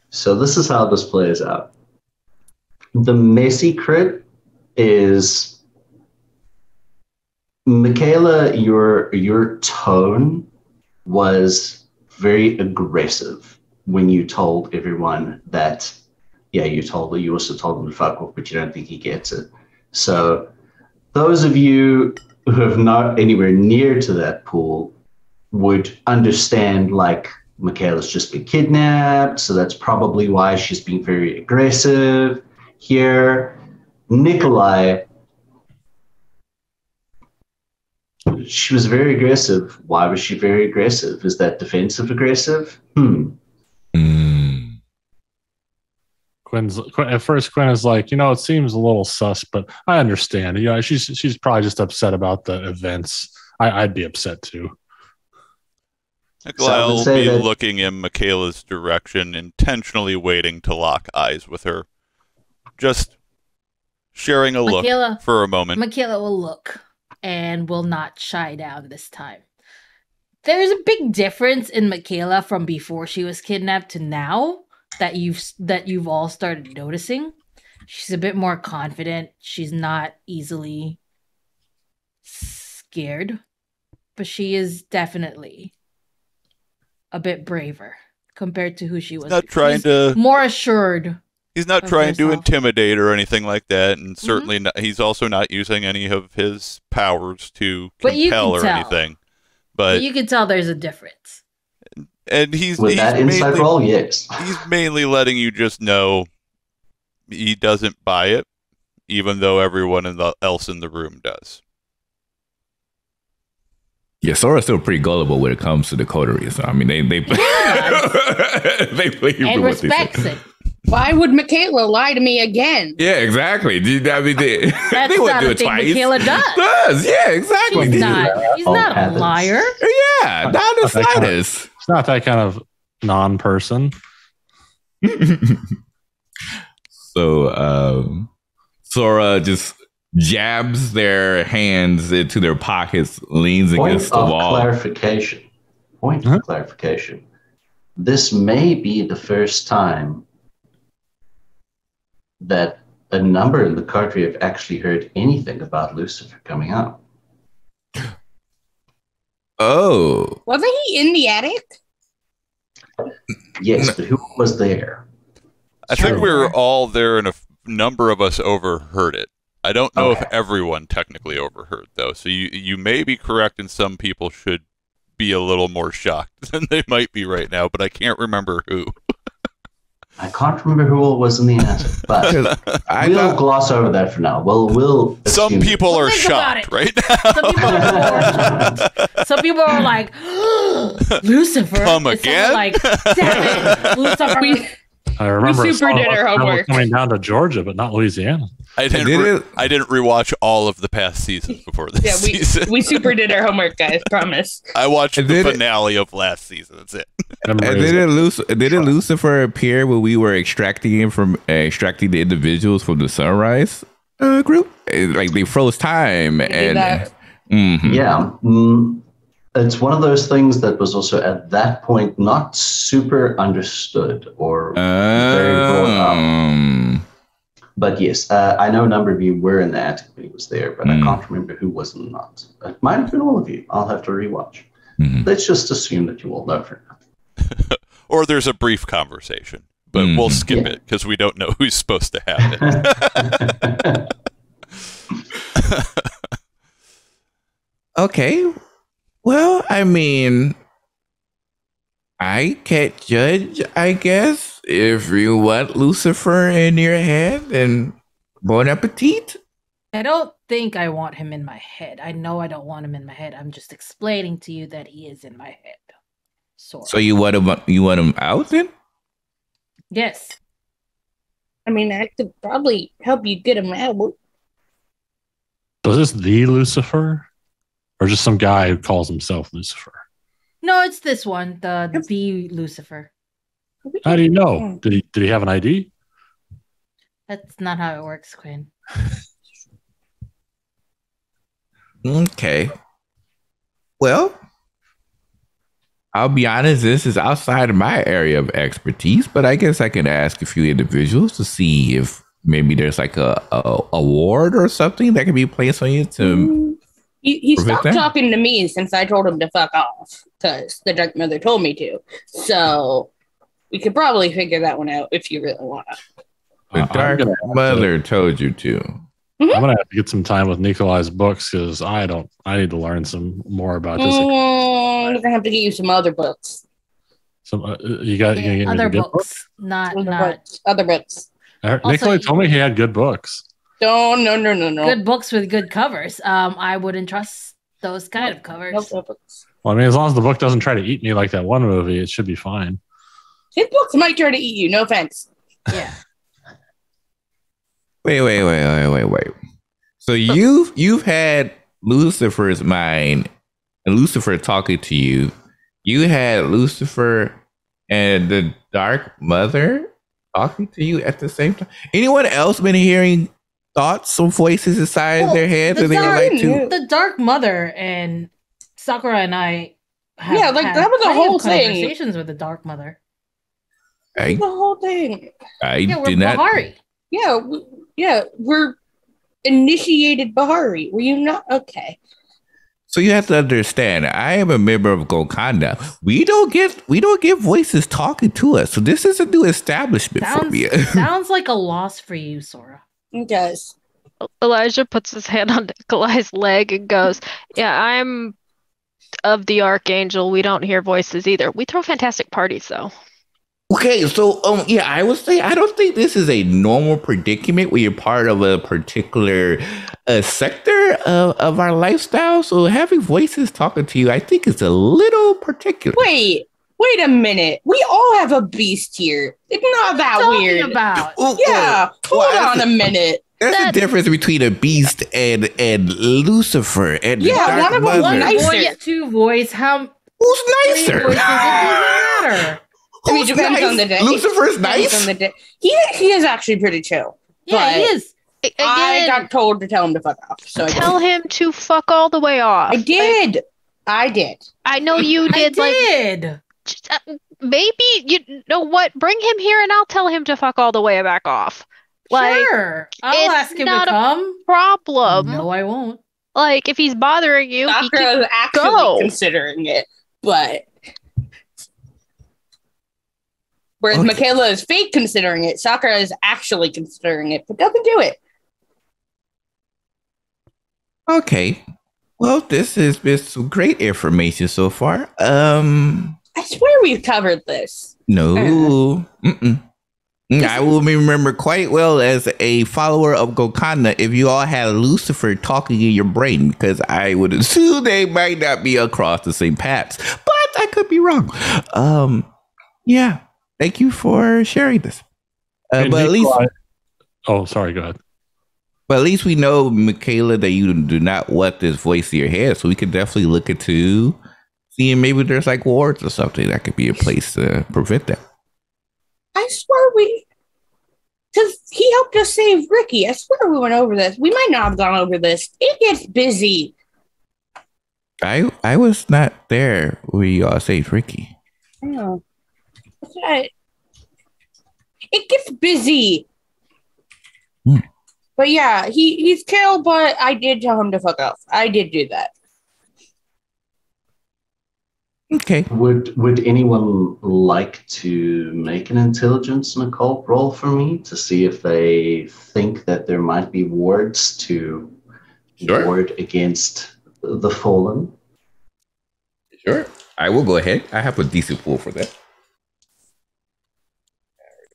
So this is how this plays out. The messy crit is Michaela, your tone was very aggressive when you told everyone that, you also told him to fuck off, but you don't think he gets it. So those of you who have not anywhere near to that pool would understand, like, Michaela's just been kidnapped, so that's probably why she's being very aggressive here. Nikolai, she was very aggressive. Why was she very aggressive? Is that defensive aggressive? At first, Quinn is like, it seems a little sus, but I understand. She's probably just upset about the events. I'd be upset too. Nikolai will be looking in Michaela's direction, intentionally waiting to lock eyes with her. Just sharing a look for a moment. Michaela will look and will not shy down this time. There's a big difference in Michaela from before she was kidnapped to now that you've all started noticing. She's a bit more confident. She's not easily scared, but she is definitely a bit braver compared to who she was. Not trying to more assured. He's not trying to intimidate or anything like that, and certainly not, he's also not using any of his powers to compel or anything. But you can tell there's a difference. And he's that insight roll, yes. He's mainly letting you just know he doesn't buy it, even though everyone else in the room does. Yeah, Sora's still pretty gullible when it comes to the Coterie. So I mean, they they play and respects it. Why would Michaela lie to me again? Yeah, exactly. I mean, they wouldn't do it twice. Michaela does. Yeah, exactly. She's not a liar. Yeah, not the slightest. It's not that kind of non-person. So Sora just jabs their hands into their pockets, leans against the wall. Point of clarification. This may be the first time that a number in the Coterie have actually heard anything about Lucifer coming up. Oh. Wasn't he in the attic? Yes, but who was there? I think we were all there and a number of us overheard it. I don't know if everyone technically overheard, though. So you may be correct, and some people should be a little more shocked than they might be right now, but I can't remember who. I can't remember who was in the attic, but we'll gloss over that for now. We'll some people are shocked right now. Some people are like, Lucifer. Come again? Like, damn it, Lucifer. I remember we super did our homework. Coming down to Georgia, but not Louisiana. I didn't rewatch all of the past seasons before this season. We super did our homework, guys. Promise. I watched the finale of last season. That's it. And didn't Lucifer appear when we were extracting the individuals from the Sunrise group? Like they froze time and it's one of those things that was also at that point not super understood or very brought up. But yes, I know a number of you were in the attic when he was there, but I can't remember who was not. It might have been all of you. I'll have to rewatch. Let's just assume that you all know for now. Or there's a brief conversation, but we'll skip it because we don't know who's supposed to have it. Okay. Well, I mean, I can't judge, I guess. If you want Lucifer in your head, then bon appetit. I don't think I want him in my head. I know I don't want him in my head. I'm just explaining to you that he is in my head. So you want him out then? Yes. I mean, I could probably help you get him out. So is this the Lucifer? Or just some guy who calls himself Lucifer? No, it's this one, the Lucifer. How do you know? Did he have an ID? That's not how it works, Quinn. Okay. Well, I'll be honest, this is outside of my area of expertise, but I guess I can ask a few individuals to see if maybe there's like a award or something that can be placed on you to... He stopped talking to me since I told him to fuck off because the Dark Mother told me to. So we could probably figure that one out if you really want to. The Dark Mother told you to. I'm gonna have to get some time with Nikolai's books because I need to learn some more about this. I'm gonna have to get you some other books. You got other books, not other books. Nikolai told me he had good books. No. Good books with good covers. I wouldn't trust those kind of covers. No. Well, I mean, as long as the book doesn't try to eat me like that one movie, it should be fine. His books might try to eat you. No offense. Yeah. Wait. So you've had Lucifer's mind and Lucifer talking to you. You had Lucifer and the Dark Mother talking to you at the same time. Anyone else been hearing thoughts or voices inside their heads and they would like to? The Dark Mother and Sakura and I have that was the whole thing. Conversations with the Dark Mother. The whole thing. We're Bahari. Yeah, we're initiated Bahari. Were you not? Okay. So you have to understand, I am a member of Golconda. We don't get voices talking to us. So this is a new establishment for me. Sounds like a loss for you, Sora. It does. Elijah puts his hand on Nikolai's leg and goes, "Yeah, I'm of the Archangel. We don't hear voices either. We throw fantastic parties, though." Okay, so I would say I don't think this is a normal predicament where you're part of a particular sector of our lifestyle. So having voices talking to you, I think is a little particular. Wait a minute. We all have a beast here. It's not that weird. Hold on a minute. There's a difference between a beast and Lucifer and the Dark Mother. One voice, two voice. Who's nicer? It doesn't matter. I mean, depends on the day. Lucifer's Depends nice. on the day. He is actually pretty chill. Yeah, he but is. I got told to tell him to fuck off. So Tell him to fuck all the way off. I did. I did. I know you did. Just, Maybe you know what? Bring him here, and I'll tell him to fuck all the way back off. Sure, I'll ask him to come. Problem. No, I won't. Like if he's bothering you, Sakura he can is actually considering it, but whereas Michaela is fake considering it, Sakura is actually considering it, but doesn't do it. Okay. Well, this has been some great information so far. I swear we've covered this. No. I will remember quite well as a follower of Gokana if you all had Lucifer talking in your brain, because I would assume they might not be across the same paths, but I could be wrong. Yeah. Thank you for sharing this. But at least... Oh, sorry. Go ahead. But at least we know, Michaela, that you do not want this voice in your head, so we can definitely look into seeing maybe there's like wards or something that could be a place to prevent that. I swear because he helped us save Ricky. I swear we went over this. We might not have gone over this. It gets busy. I was not there where you all saved Ricky. I know. It gets busy. But yeah, he's chill, but I did tell him to fuck off. I did do that. Okay. Would anyone like to make an intelligence and occult roll for me to see if they think that there might be wards to ward against the fallen? Sure. I will go ahead. I have a decent pool for that.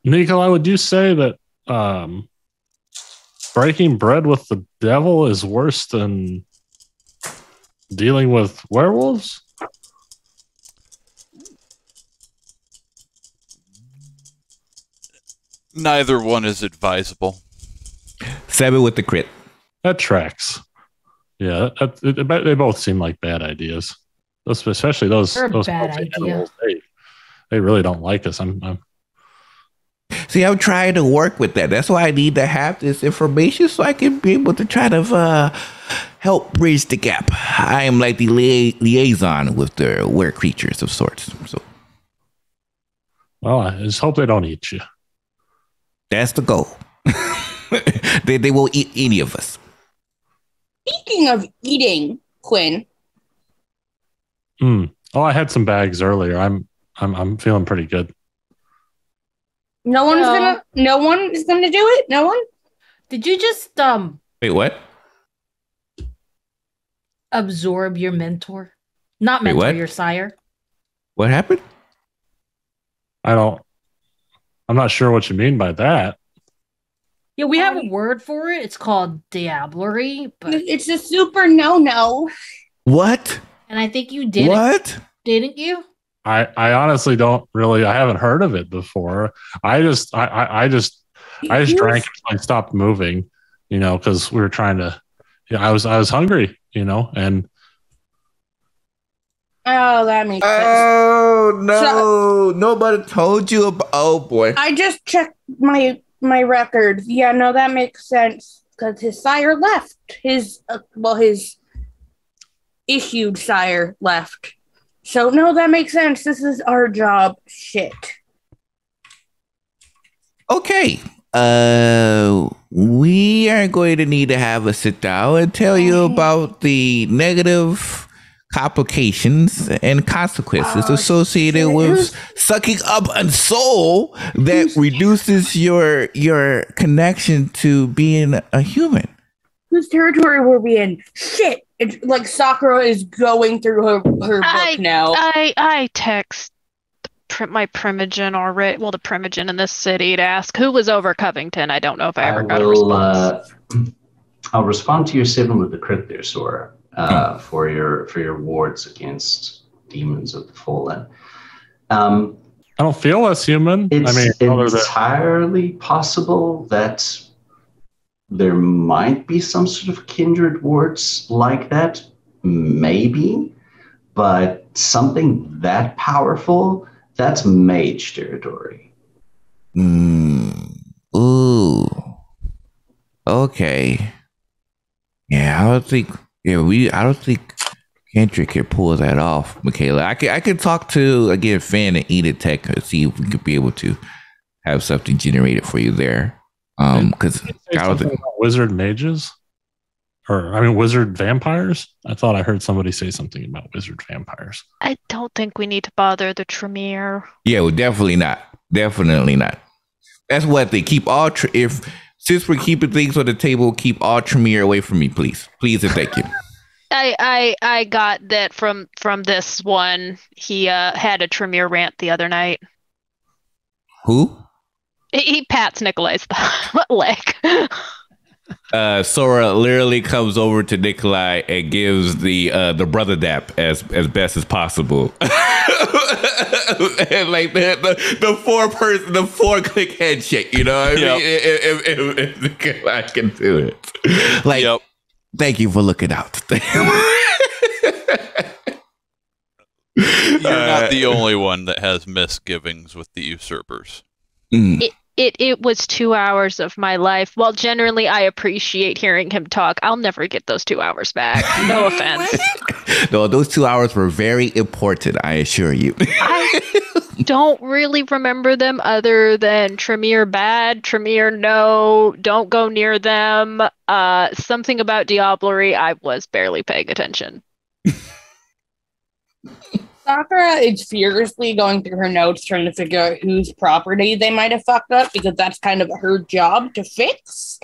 Nikolai, would you say that breaking bread with the devil is worse than dealing with werewolves? Neither one is advisable. 7 with the crit. That tracks. Yeah, they both seem like bad ideas. Especially those bad idea. They really don't like us. See, I'm trying to work with that. That's why I need to have this information so I can be able to try to help bridge the gap. I am like the liaison with the were creatures of sorts. So, well, I just hope they don't eat you. That's the goal. They won't eat any of us. Speaking of eating, Quinn. Oh, I had some bags earlier. I'm feeling pretty good. No one is gonna do it? No one? Did you just Wait, what? absorb your mentor? Not mentor, what? your sire. What happened? I'm not sure what you mean by that. Yeah, we have a word for it. It's called diablerie, but It's a super no-no. What? and I think you did What? it, didn't you? I honestly don't really. I haven't heard of it before. I just drank until I stopped moving, because we were trying to. Yeah, I was hungry, and. Oh, that makes sense. Oh no! Nobody told you about. Oh boy! I just checked my records. Yeah, no, that makes sense because his sire left. His issued sire left. So no, that makes sense. This is our job. Shit. Okay. We are going to need to have a sit down and tell you about the negative complications and consequences associated with sucking up a soul that reduces your connection to being a human. Whose territory were we in? Shit. It's like Sakura is going through her book now. I text my primogen already. Well, the primogen in this city to ask who was over Covington. I don't know if I ever got a response. I'll respond to your 7 with the crit there, Sora, for your wards against demons of the fallen. I don't feel less human. It's entirely possible that there might be some sort of kindred wards like that, maybe, but something that powerful That's mage territory. Ooh. Okay. Yeah, I don't think. I don't think Kindred can pull that off, Michaela. I could talk to again Finn and Edith Tech and see if we could be able to have something generated for you there. Because wizard mages, wizard vampires. I thought I heard somebody say something about wizard vampires. I don't think we need to bother the Tremere. Yeah, well, definitely not. Definitely not. That's what they keep all. Since we're keeping things on the table, keep all Tremere away from me, please. Please and thank you. I got that from this one. He had a Tremere rant the other night. Who? He pats Nikolai's leg. Sora literally comes over to Nikolai and gives the brother dap as best as possible. And like the 4-click handshake, you know what I mean? If Nikolai can do it. Like, thank you for looking out. You're not the only one that has misgivings with the usurpers. It was 2 hours of my life. While generally I appreciate hearing him talk, I'll never get those 2 hours back. No offense. No, those 2 hours were very important, I assure you. I don't really remember them other than Tremere bad, Tremere no, don't go near them. Something about Diablerie, I was barely paying attention. Sakura is furiously going through her notes trying to figure out whose property they might have fucked up because that's kind of her job to fix.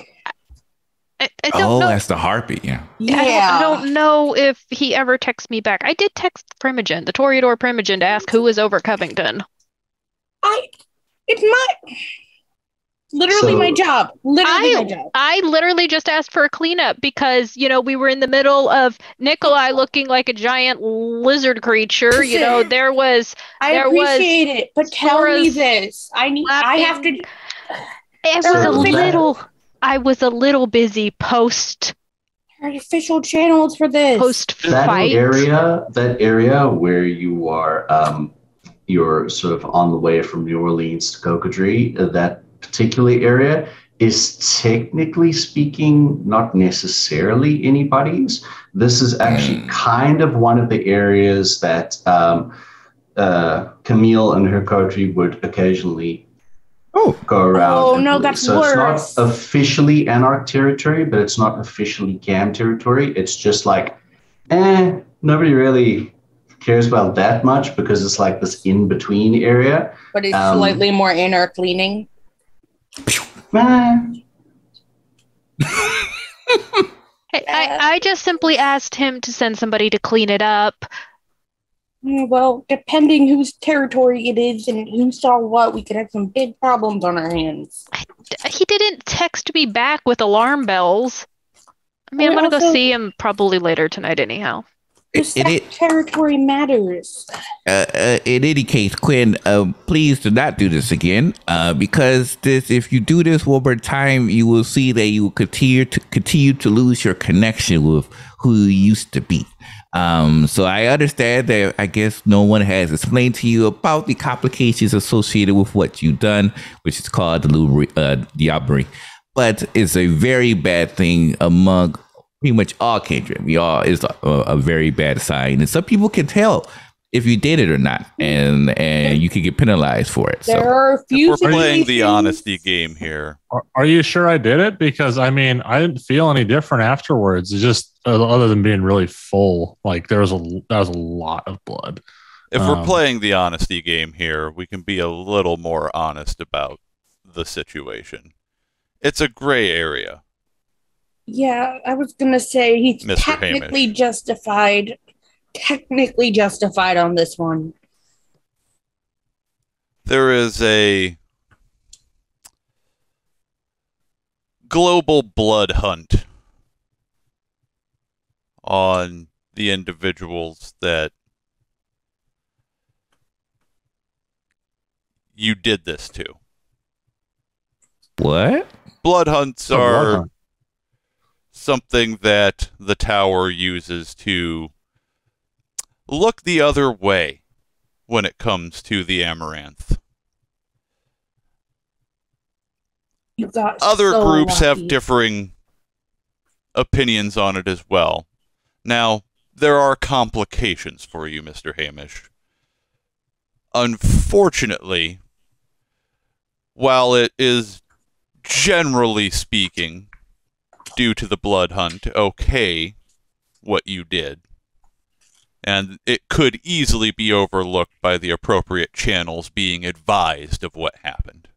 I don't know. That's the harpy, yeah. I don't know if he ever texts me back. I did text Primogen, the Toreador Primogen, to ask who was over Covington. It's literally my job. My job. I literally just asked for a cleanup because, we were in the middle of Nikolai looking like a giant lizard creature. There was. I appreciate it, but tell me this. I have to. I was a little busy post. Artificial channels for this. Post fight. That area where you are, you're sort of on the way from New Orleans to Coterie, that particular area is technically speaking not necessarily anybody's. This is actually kind of one of the areas that Camille and her coterie would occasionally go around. Oh no, that's worse. It's not officially Anarch territory, but it's not officially GAM territory. It's just like, nobody really cares about that much because it's like this in-between area. But it's slightly more Anarch leaning. I just simply asked him to send somebody to clean it up. Well, depending whose territory it is and who saw what, we could have some big problems on our hands. He didn't text me back with alarm bells. I'm going to go see him probably later tonight anyhow. Territory matters. In any case, Quinn, please do not do this again. Because if you do this one more time, you will see that you will continue to lose your connection with who you used to be. So I understand that I guess no one has explained to you about the complications associated with what you've done, which is called Diablerie. But it's a very bad thing among pretty much all Kindred. It's a very bad sign, and some people can tell if you did it or not, and you can get penalized for it. There are a few. We're playing the honesty game here. Are you sure I did it? Because I didn't feel any different afterwards. It's just other than being really full, like that was a lot of blood. If we're playing the honesty game here, we can be a little more honest about the situation. It's a gray area. Yeah, I was gonna say he's technically justified on this one. There is a global blood hunt on the individuals that you did this to. What? Blood hunts are something that the tower uses to look the other way when it comes to the Amaranth. You got Other so groups have lucky. differing opinions on it as well. Now, there are complications for you, Mr. Hamish. Unfortunately, while it is, generally speaking, due to the blood hunt, okay, what you did, and it could easily be overlooked by the appropriate channels being advised of what happened.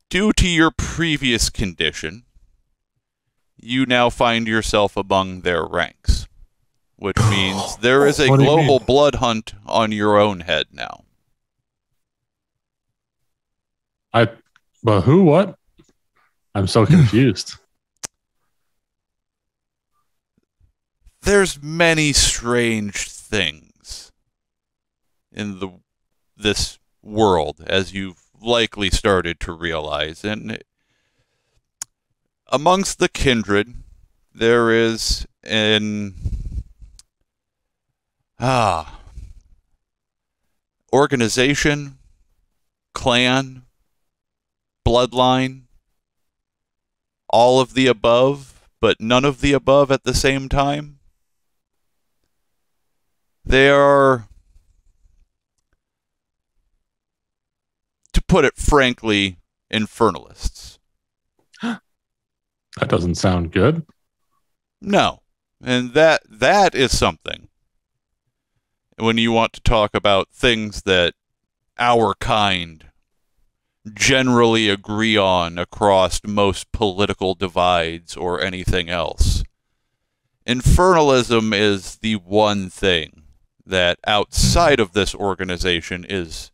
Due to your previous condition, you now find yourself among their ranks, which means there is a What do you global mean? blood hunt on your own head now. But who? What? I'm so confused. There's many strange things in this world, as you've likely started to realize, and amongst the Kindred, there is an organization, clan, bloodline, all of the above, but none of the above at the same time. They are, to put it frankly, infernalists. That doesn't sound good. No. And that is something. When you want to talk about things that our kind generally agree on across most political divides or anything else, infernalism is the one thing that outside of this organization is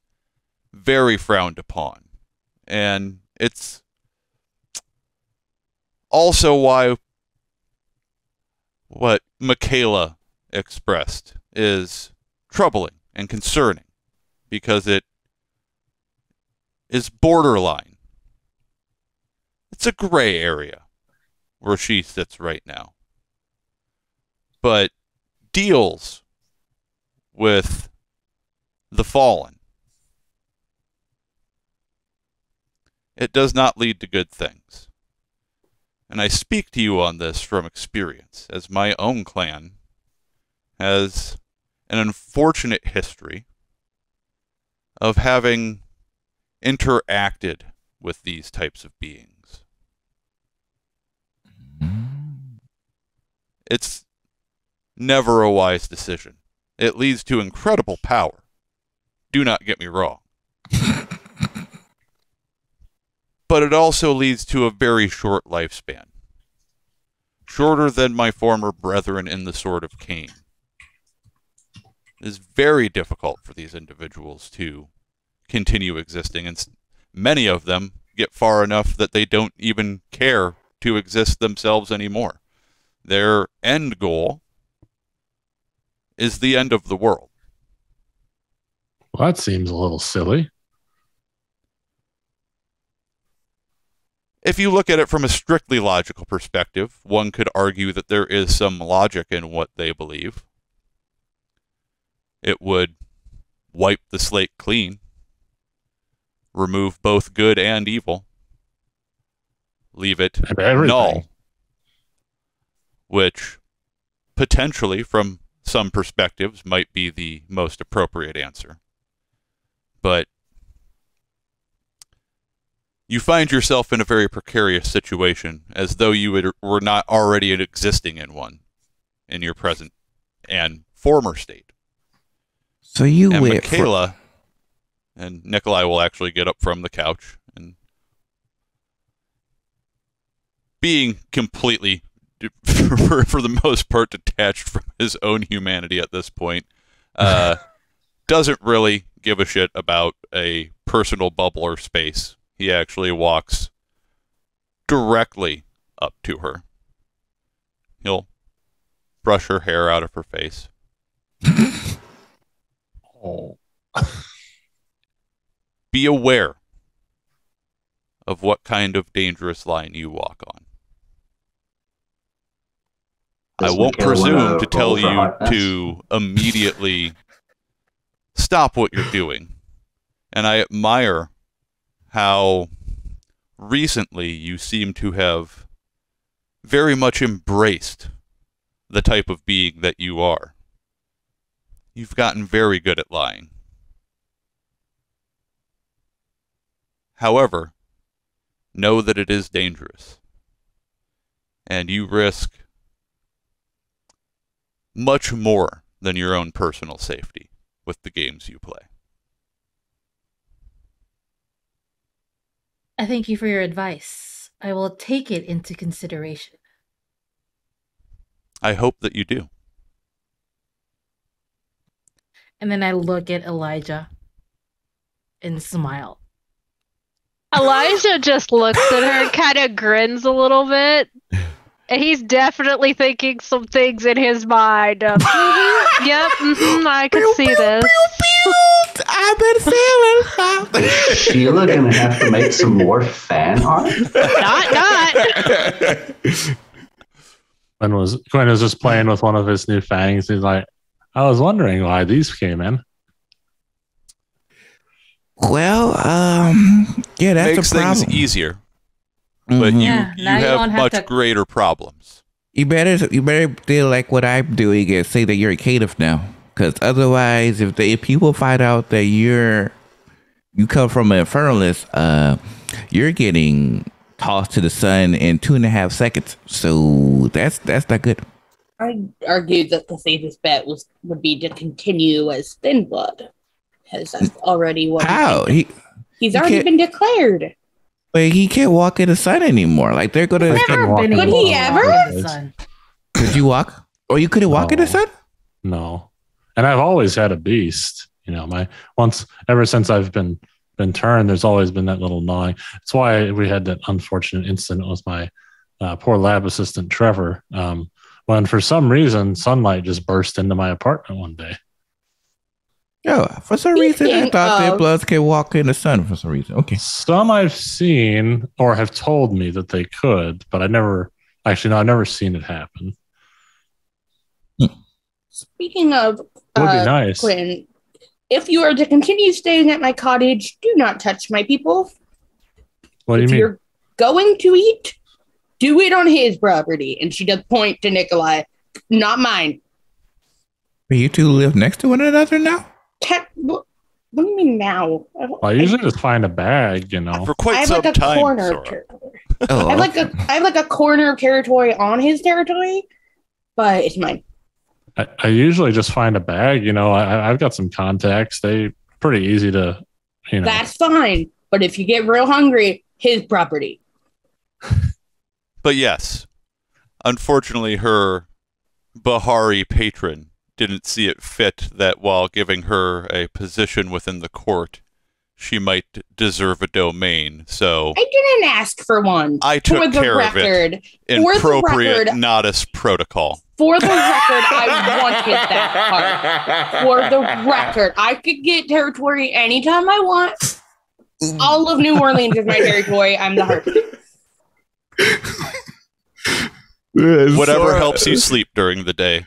very frowned upon. And it's also why what Michaela expressed is troubling and concerning, because it is borderline. It's a gray area where she sits right now, but deals with the fallen. It does not lead to good things. And I speak to you on this from experience, as my own clan has an unfortunate history of having interacted with these types of beings. It's never a wise decision. It leads to incredible power. Do not get me wrong. But it also leads to a very short lifespan. Shorter than my former brethren in the Sword of Cain. It is very difficult for these individuals to continue existing, and many of them get far enough that they don't even care to exist themselves anymore. Their end goal is the end of the world. Well, that seems a little silly. If you look at it from a strictly logical perspective, one could argue that there is some logic in what they believe. It would wipe the slate clean, remove both good and evil, leave it null, which potentially, from some perspectives, might be the most appropriate answer. But you find yourself in a very precarious situation, as though you were not already existing in one in your present and former state. So you and went Michaela and Nikolai will actually get up from the couch, and being completely, for the most part, detached from his own humanity at this point, doesn't really give a shit about a personal bubble or space. He actually walks directly up to her. He'll brush her hair out of her face. Oh. Be aware of what kind of dangerous line you walk on. I Does won't Michaela presume wanna to tell roll for you hotness? to immediately stop what you're doing. And I admire how recently you seem to have very much embraced the type of being that you are. You've gotten very good at lying. However, know that it is dangerous, and you risk much more than your own personal safety with the games you play. I thank you for your advice. I will take it into consideration. I hope that you do. And then I look at Elijah and smile. Elijah just looks at her and kind of grins a little bit. And he's definitely thinking some things in his mind. Yep, I can see this. I've been feeling. Is Sheila gonna have to make some more fan art? Not. Quinn was just playing with one of his new fangs. He's like, I was wondering why these came in. Well, yeah, that's Makes a problem. things easier, but you have much greater problems. You better do like what I'm doing and say that you're a caitiff now, because otherwise, if people find out that you come from an infernalist, you're getting tossed to the sun in 2.5 seconds. So that's not good. I argued that the safest bet would be to continue as Thin Blood, because that's already what. How he's already been declared. But he can't walk in the sun anymore. Like they're gonna. Could he ever? Could you walk? Or you couldn't walk in the sun? No. And I've always had a beast. You know, ever since I've been turned, there's always been that little gnawing. That's why we had that unfortunate incident with my poor lab assistant Trevor. When for some reason sunlight just burst into my apartment one day. Yeah, for some reason I thought that bloods can walk in the sun for some reason. Okay. Some I've seen or have told me that they could, but I've never seen it happen. Speaking of would be nice. Quinn, if you are to continue staying at my cottage, do not touch my people. What do you mean? If you're going to eat, do it on his property. And she does point to Nikolai, not mine. But you two live next to one another now? What do you mean now? I usually just find a bag, you know. For quite some time, corner of territory. I have like a corner of territory on his territory, but it's mine. I usually just find a bag, you know. I've got some contacts. They pretty easy to, you know. That's fine. But if you get real hungry, his property. But yes, unfortunately, her Bahari patron didn't see it fit that while giving her a position within the court, she might deserve a domain. So I didn't ask for one. I took care of it in appropriate Nodus protocol. For the record, I wanted that part. For the record, I could get territory anytime I want. All of New Orleans is my territory. I'm the heart. Whatever helps you sleep during the day.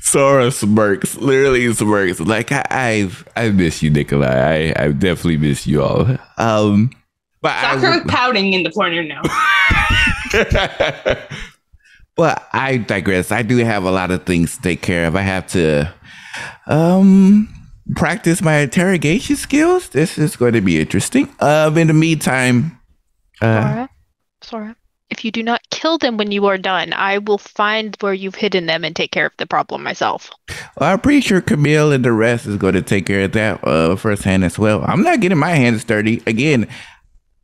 Sora smirks, literally smirks. Like I miss you, Nikolai. I definitely miss you all. But Sakura's pouting in the corner now. But I digress. I do have a lot of things to take care of. I have to practice my interrogation skills. This is going to be interesting. In the meantime, Sora, if you do not kill them when you are done, I will find where you've hidden them and take care of the problem myself. Well, I'm pretty sure Camille and the rest is going to take care of that firsthand as well. I'm not getting my hands dirty. Again,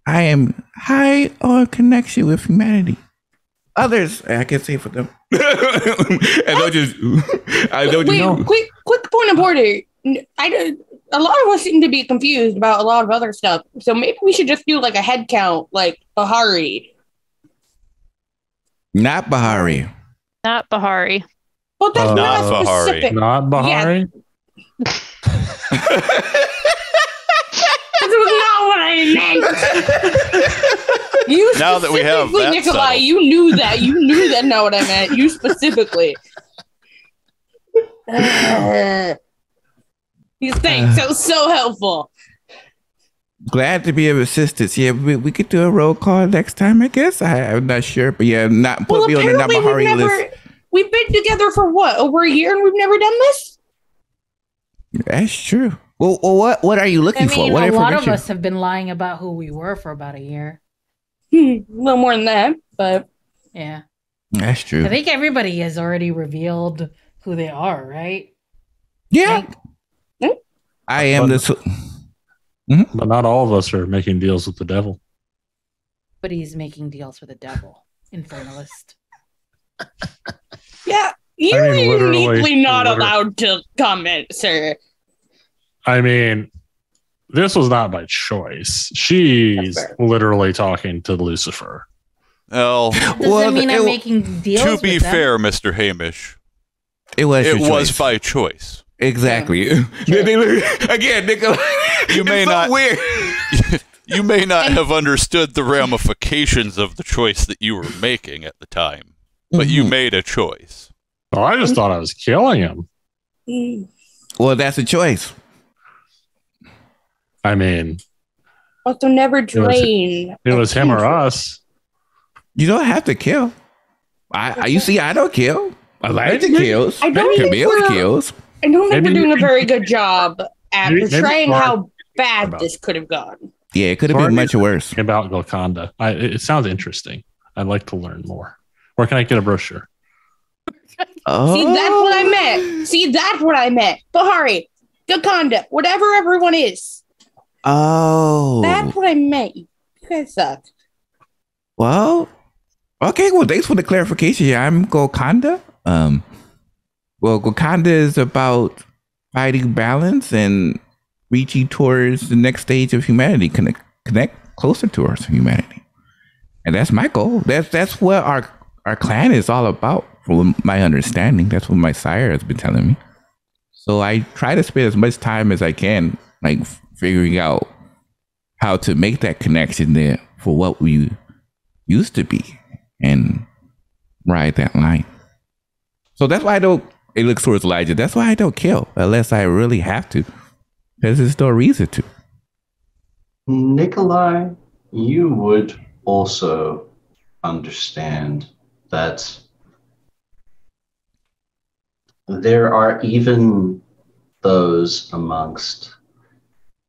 I am high on connection with humanity. Others, I can say for them. And they'll just, quick point of order. A lot of us seem to be confused about a lot of other stuff. So maybe we should just do like a head count, like Bahari. Not Bahari. Not Bahari. Well, that's not specific. Not Bahari? Yeah. That was not what I meant. You now that we have that Nikolai, settled. you knew that. You knew that. Not what I meant. You specifically. Thanks. That was so helpful. Glad to be of assistance. Yeah, we could do a roll call next time, I guess. I'm not sure, but yeah, not put me on the Namahari list. We've been together for what, over a year, and we've never done this? That's true. Well, what are you looking for? What a lot of us have been lying about who we were for about a year. A little more than that, but yeah, that's true. I think everybody has already revealed who they are, right? Yeah, I am the. But not all of us are making deals with the devil. But he's making deals with the devil, Infernalist. Yeah, you're uniquely not allowed to comment, sir. I mean, this was not by choice. She's literally talking to Lucifer. Well, doesn't mean I'm making deals. To be fair, Mr. Hamish, it was by choice. Exactly. Again, Nicola, you may not. Weird. You may not have understood the ramifications of the choice that you were making at the time, but you made a choice. Oh, I just thought I was killing him. Well, that's a choice. I mean, also never drain. It was him or us. You don't have to kill. You see, I don't kill. Elijah kills. Camille kills. I don't think we're doing a very good job at portraying how bad this could have gone. Yeah, it could have been much worse. About Golconda. It sounds interesting. I'd like to learn more. Where can I get a brochure? See, that's what I meant. Bahari, Golconda, whatever everyone is. Oh. That's what I meant. You guys suck. Well, okay. Well, thanks for the clarification. Yeah, I'm Golconda. Well, Golconda is about finding balance and reaching towards the next stage of humanity, connect closer towards humanity, and that's my goal. That's what our clan is all about, from my understanding. That's what my sire has been telling me. So I try to spend as much time as I can, like figuring out how to make that connection there for what we used to be, and ride that line. So that's why I don't. It looks towards Elijah. That's why I don't kill unless I really have to, because there's no reason to. Nikolai, you would also understand that there are even those amongst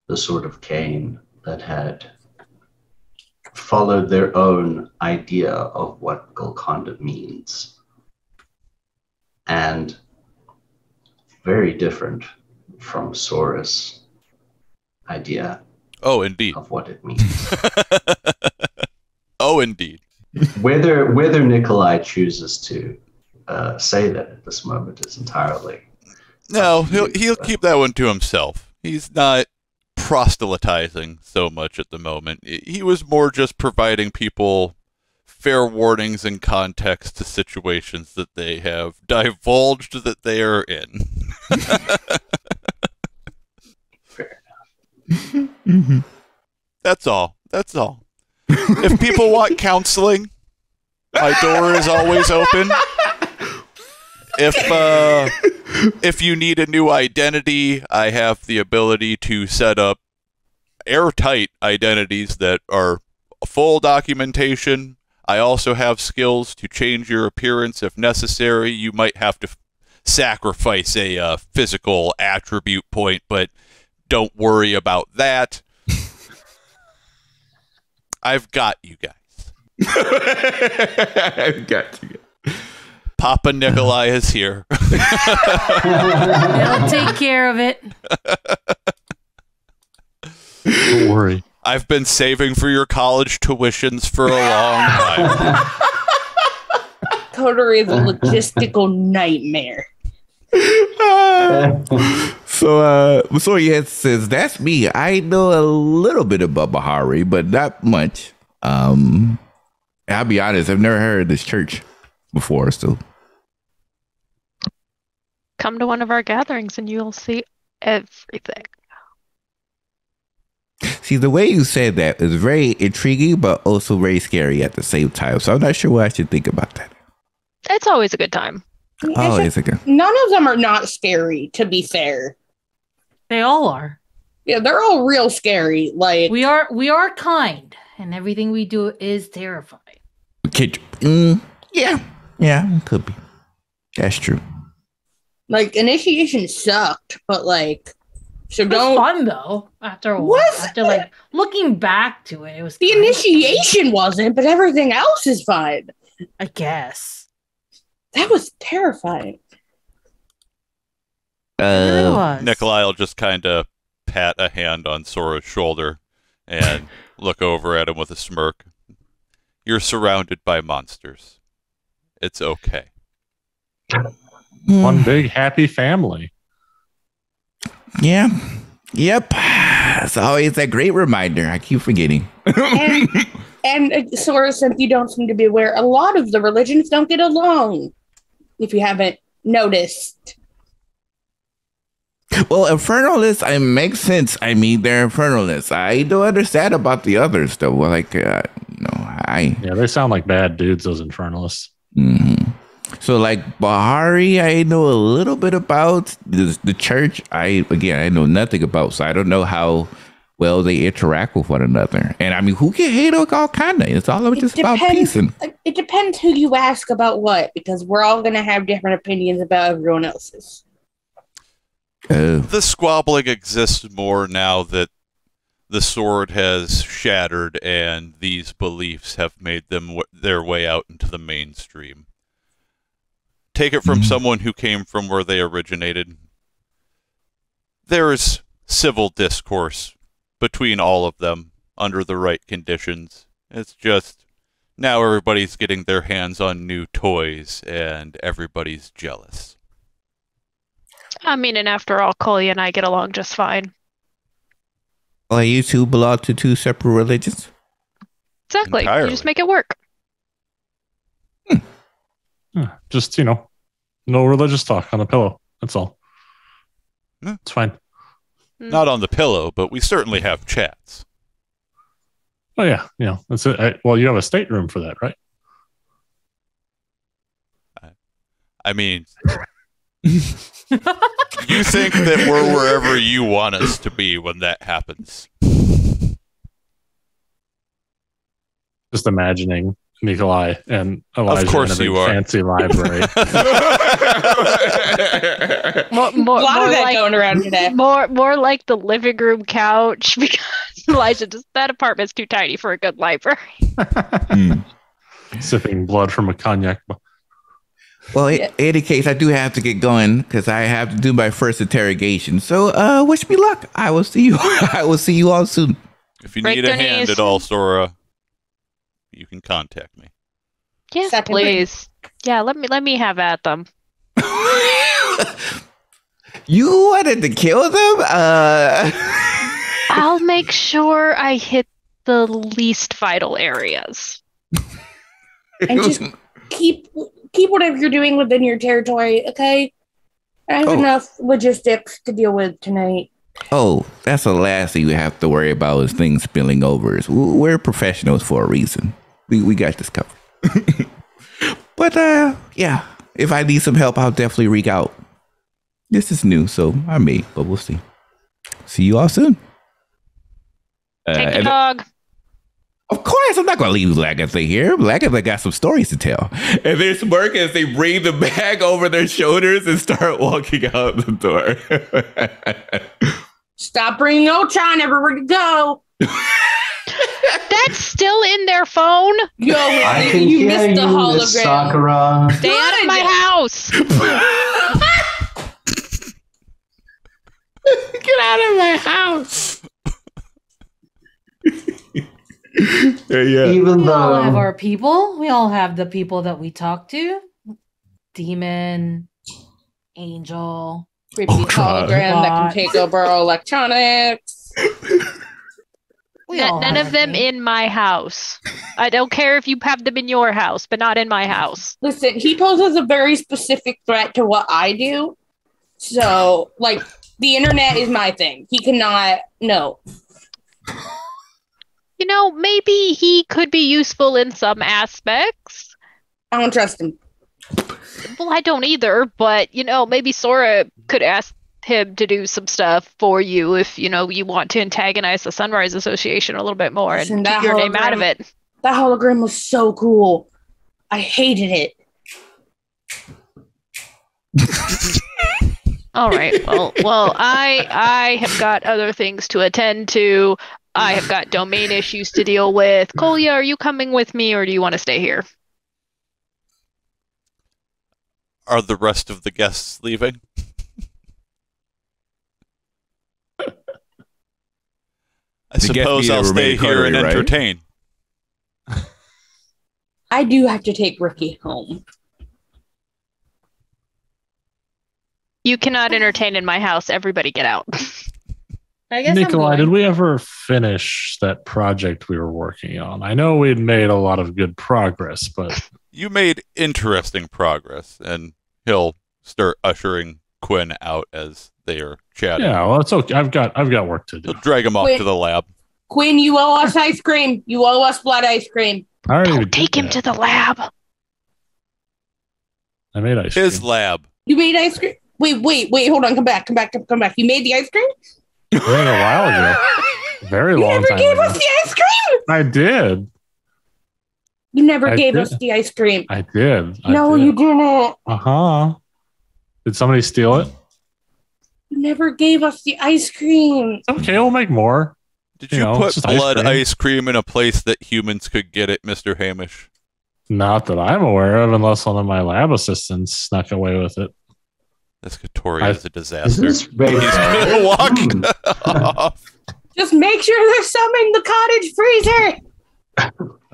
the sort of Cain that had followed their own idea of what Golconda means. And very different from Sora's idea. Oh, indeed. Of what it means. Oh, indeed. Whether Nikolai chooses to say that at this moment is entirely. No, he'll keep that one to himself. He's not proselytizing so much at the moment. He was more just providing people fair warnings and context to situations that they have divulged that they are in. Fair enough. That's all. If people want counseling, my door is always open. If you need a new identity, I have the ability to set up airtight identities that are full documentation. I also have skills to change your appearance if necessary. You might have to sacrifice a physical attribute point, but don't worry about that. I've got you guys. I've got you. Papa Nikolai is here. They'll take care of it. Don't worry. I've been saving for your college tuitions for a long time. Coterie is a logistical nightmare. So yeah, says that's me. I know a little bit about Bahari, but not much. I'll be honest, I've never heard of this church before, so come to one of our gatherings and you'll see everything. See, the way you said that is very intriguing, but also very scary at the same time. So I'm not sure what I should think about that. It's always a good time. Oh, it's okay. None of them are not scary, to be fair. They all are. Yeah, they're all real scary. Like We are kind, and everything we do is terrifying. Yeah, could be. That's true. Like initiation sucked, but like so It was don't. fun though. After a while, Was after like looking back to it, it was The kind of initiation wasn't, but everything else is fine. fun, I guess. That was terrifying. It really was. Nikolai will just kind of pat a hand on Sora's shoulder and look over at him with a smirk. You're surrounded by monsters. It's okay. One big happy family. Yeah. Yep. It's always a great reminder. I keep forgetting. And Sora, since you don't seem to be aware, a lot of the religions don't get along. If you haven't noticed. Well, Infernalists, it makes sense. I mean, they're Infernalists. I don't understand about the others, though. Well, like, Yeah, they sound like bad dudes, those Infernalists. Mm-hmm. So, like, Bahari, I know a little bit about. The church, I know nothing about, so I don't know how well they interact with one another. And, I mean, who can hate all kind of? It's all just about peace. It depends who you ask about what, because we're all going to have different opinions about everyone else's. The squabbling exists more now that the sword has shattered and these beliefs have made them their way out into the mainstream. Take it from someone who came from where they originated. There is civil discourse between all of them under the right conditions. It's just now everybody's getting their hands on new toys and everybody's jealous. I mean, and after all, Coley and I get along just fine. Well, you two belong to two separate religions? Exactly. Entirely. You just make it work. Just, no religious talk on the pillow. That's all. It's fine. Not on the pillow, but we certainly have chats. Oh, yeah. That's it. Well, you have a stateroom for that, right? I mean, you think that we're wherever you want us to be when that happens. Just imagining Nikolai and Elijah Of course in a big you are. fancy library. More A lot of that like, going around today. more like the living room couch, because Elijah, that apartment's too tiny for a good library. Sipping blood from a cognac. Well, in any case, I do have to get going because I have to do my first interrogation. So, wish me luck. I will see you. I will see you all soon. If you need a hand at all, Sora, you can contact me. Yes, Second. please. Yeah, let me have at them. You wanted to kill them? I'll make sure I hit the least vital areas. And just keep whatever you're doing within your territory, okay? I have enough logistics to deal with tonight. Oh, that's the last thing you have to worry about is things spilling over. We're professionals for a reason. We got this covered. But, yeah, if I need some help, I'll definitely reach out. This is new, so I may, but we'll see. See you all soon. Take the dog. Of course, I'm not going to leave Lagatha here. Lagatha got some stories to tell. And they smirk as they bring the bag over their shoulders and start walking out the door. Stop bringing Ultron everywhere you go. That's still in their phone? Yo, I can you hear missed the you, hologram. Miss Sakura. Stay out of my house. Get out of my house. Yeah. Even We all have though our people. We all have the people that we talk to. Demon, Angel, Creepy hologram that can take over our electronics. None of them in my house. I don't care if you have them in your house, but not in my house. Listen, he poses a very specific threat to what I do. So, like, the internet is my thing. He cannot, no. Maybe he could be useful in some aspects. I don't trust him. Well, I don't either, but, maybe Sora could ask him to do some stuff for you if, you want to antagonize the Sunrise Association a little bit more and keep your name out of it. That hologram was so cool. I hated it. All right. Well, I have got other things to attend to. I have got domain issues to deal with. Kolya, are you coming with me or do you want to stay here? Are the rest of the guests leaving? I suppose I'll stay here and entertain. I do have to take Ricky home. You cannot entertain in my house. Everybody get out. I guess Nikolai, did we ever finish that project we were working on? I know we'd made a lot of good progress, but... You made interesting progress, and he'll start ushering Quinn out as they are chatting. Yeah, well, it's okay. I've got work to do. He'll drag him off to the lab. Quinn, you owe us ice cream. You owe us blood ice cream. Don't take him to the lab. I made ice cream. His lab. You made ice cream? Wait, hold on. Come back. You made the ice cream? I made it a while ago. Very long time. You never gave us the ice cream? I did. You never gave us the ice cream. I did. No, you didn't. Uh-huh. Did somebody steal it? You never gave us the ice cream. Okay, we'll make more. Did you put blood ice cream in a place that humans could get it, Mr. Hamish? Not that I'm aware of, unless one of my lab assistants snuck away with it. This Coterie is a disaster. Is this right? He's going to walk off. Just make sure there's some in the cottage freezer.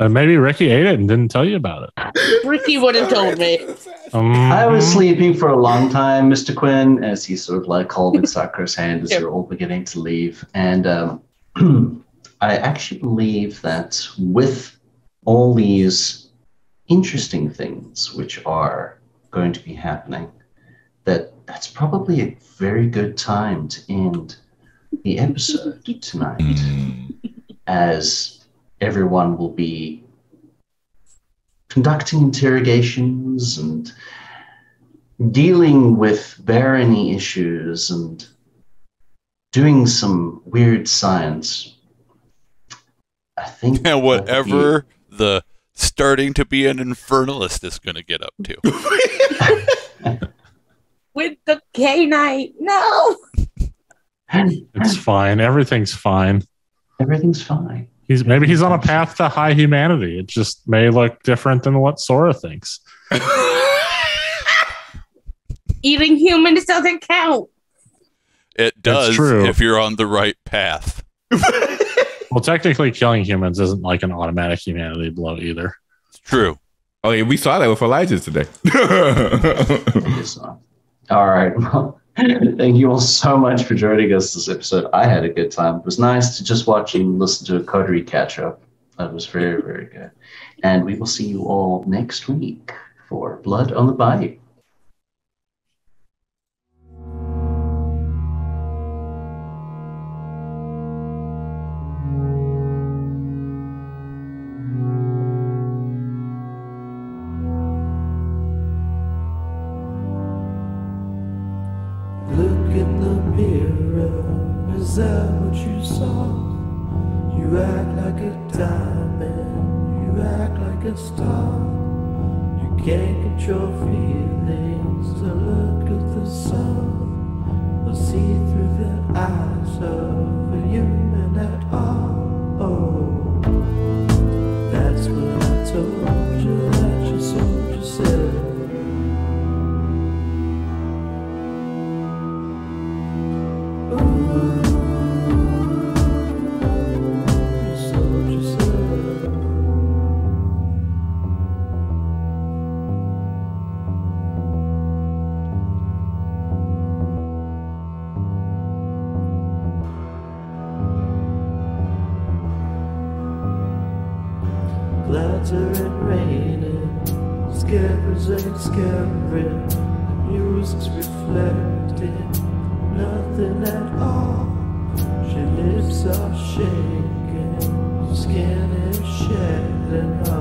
Maybe Ricky ate it and didn't tell you about it. Ricky would have told me. I was sleeping for a long time, Mr. Quinn, as he sort of like holding Sakura's hand as you're all beginning to leave. And I actually believe that with all these interesting things which are going to be happening, that's probably a very good time to end the episode tonight, as everyone will be conducting interrogations and dealing with barony issues and doing some weird science. I think whatever the starting to be an infernalist is going to get up to. With the K-Knight, no. It's fine. Everything's fine. Everything's fine. Maybe he's on a path to high humanity. It just may look different than what Sora thinks. Eating humans doesn't count. It does if you're on the right path. Well, technically, killing humans isn't like an automatic humanity blow either. It's true. Oh, yeah, we saw that with Elijah today. All right. Well, thank you all so much for joining us this episode. I had a good time. It was nice to just watch and listen to a Coterie catch up. That was very, very good. And we will see you all next week for Blood on the Bayou. Is that what you saw? You act like a diamond, you act like a star. You can't control feelings, the look of the sun will see through the eyes of a human at all. Oh, that's what I told you, that you sold yourself. Glittering, raining, scares and scaring, the music's reflecting, nothing at all. Your lips are shaking, your skin is shedding.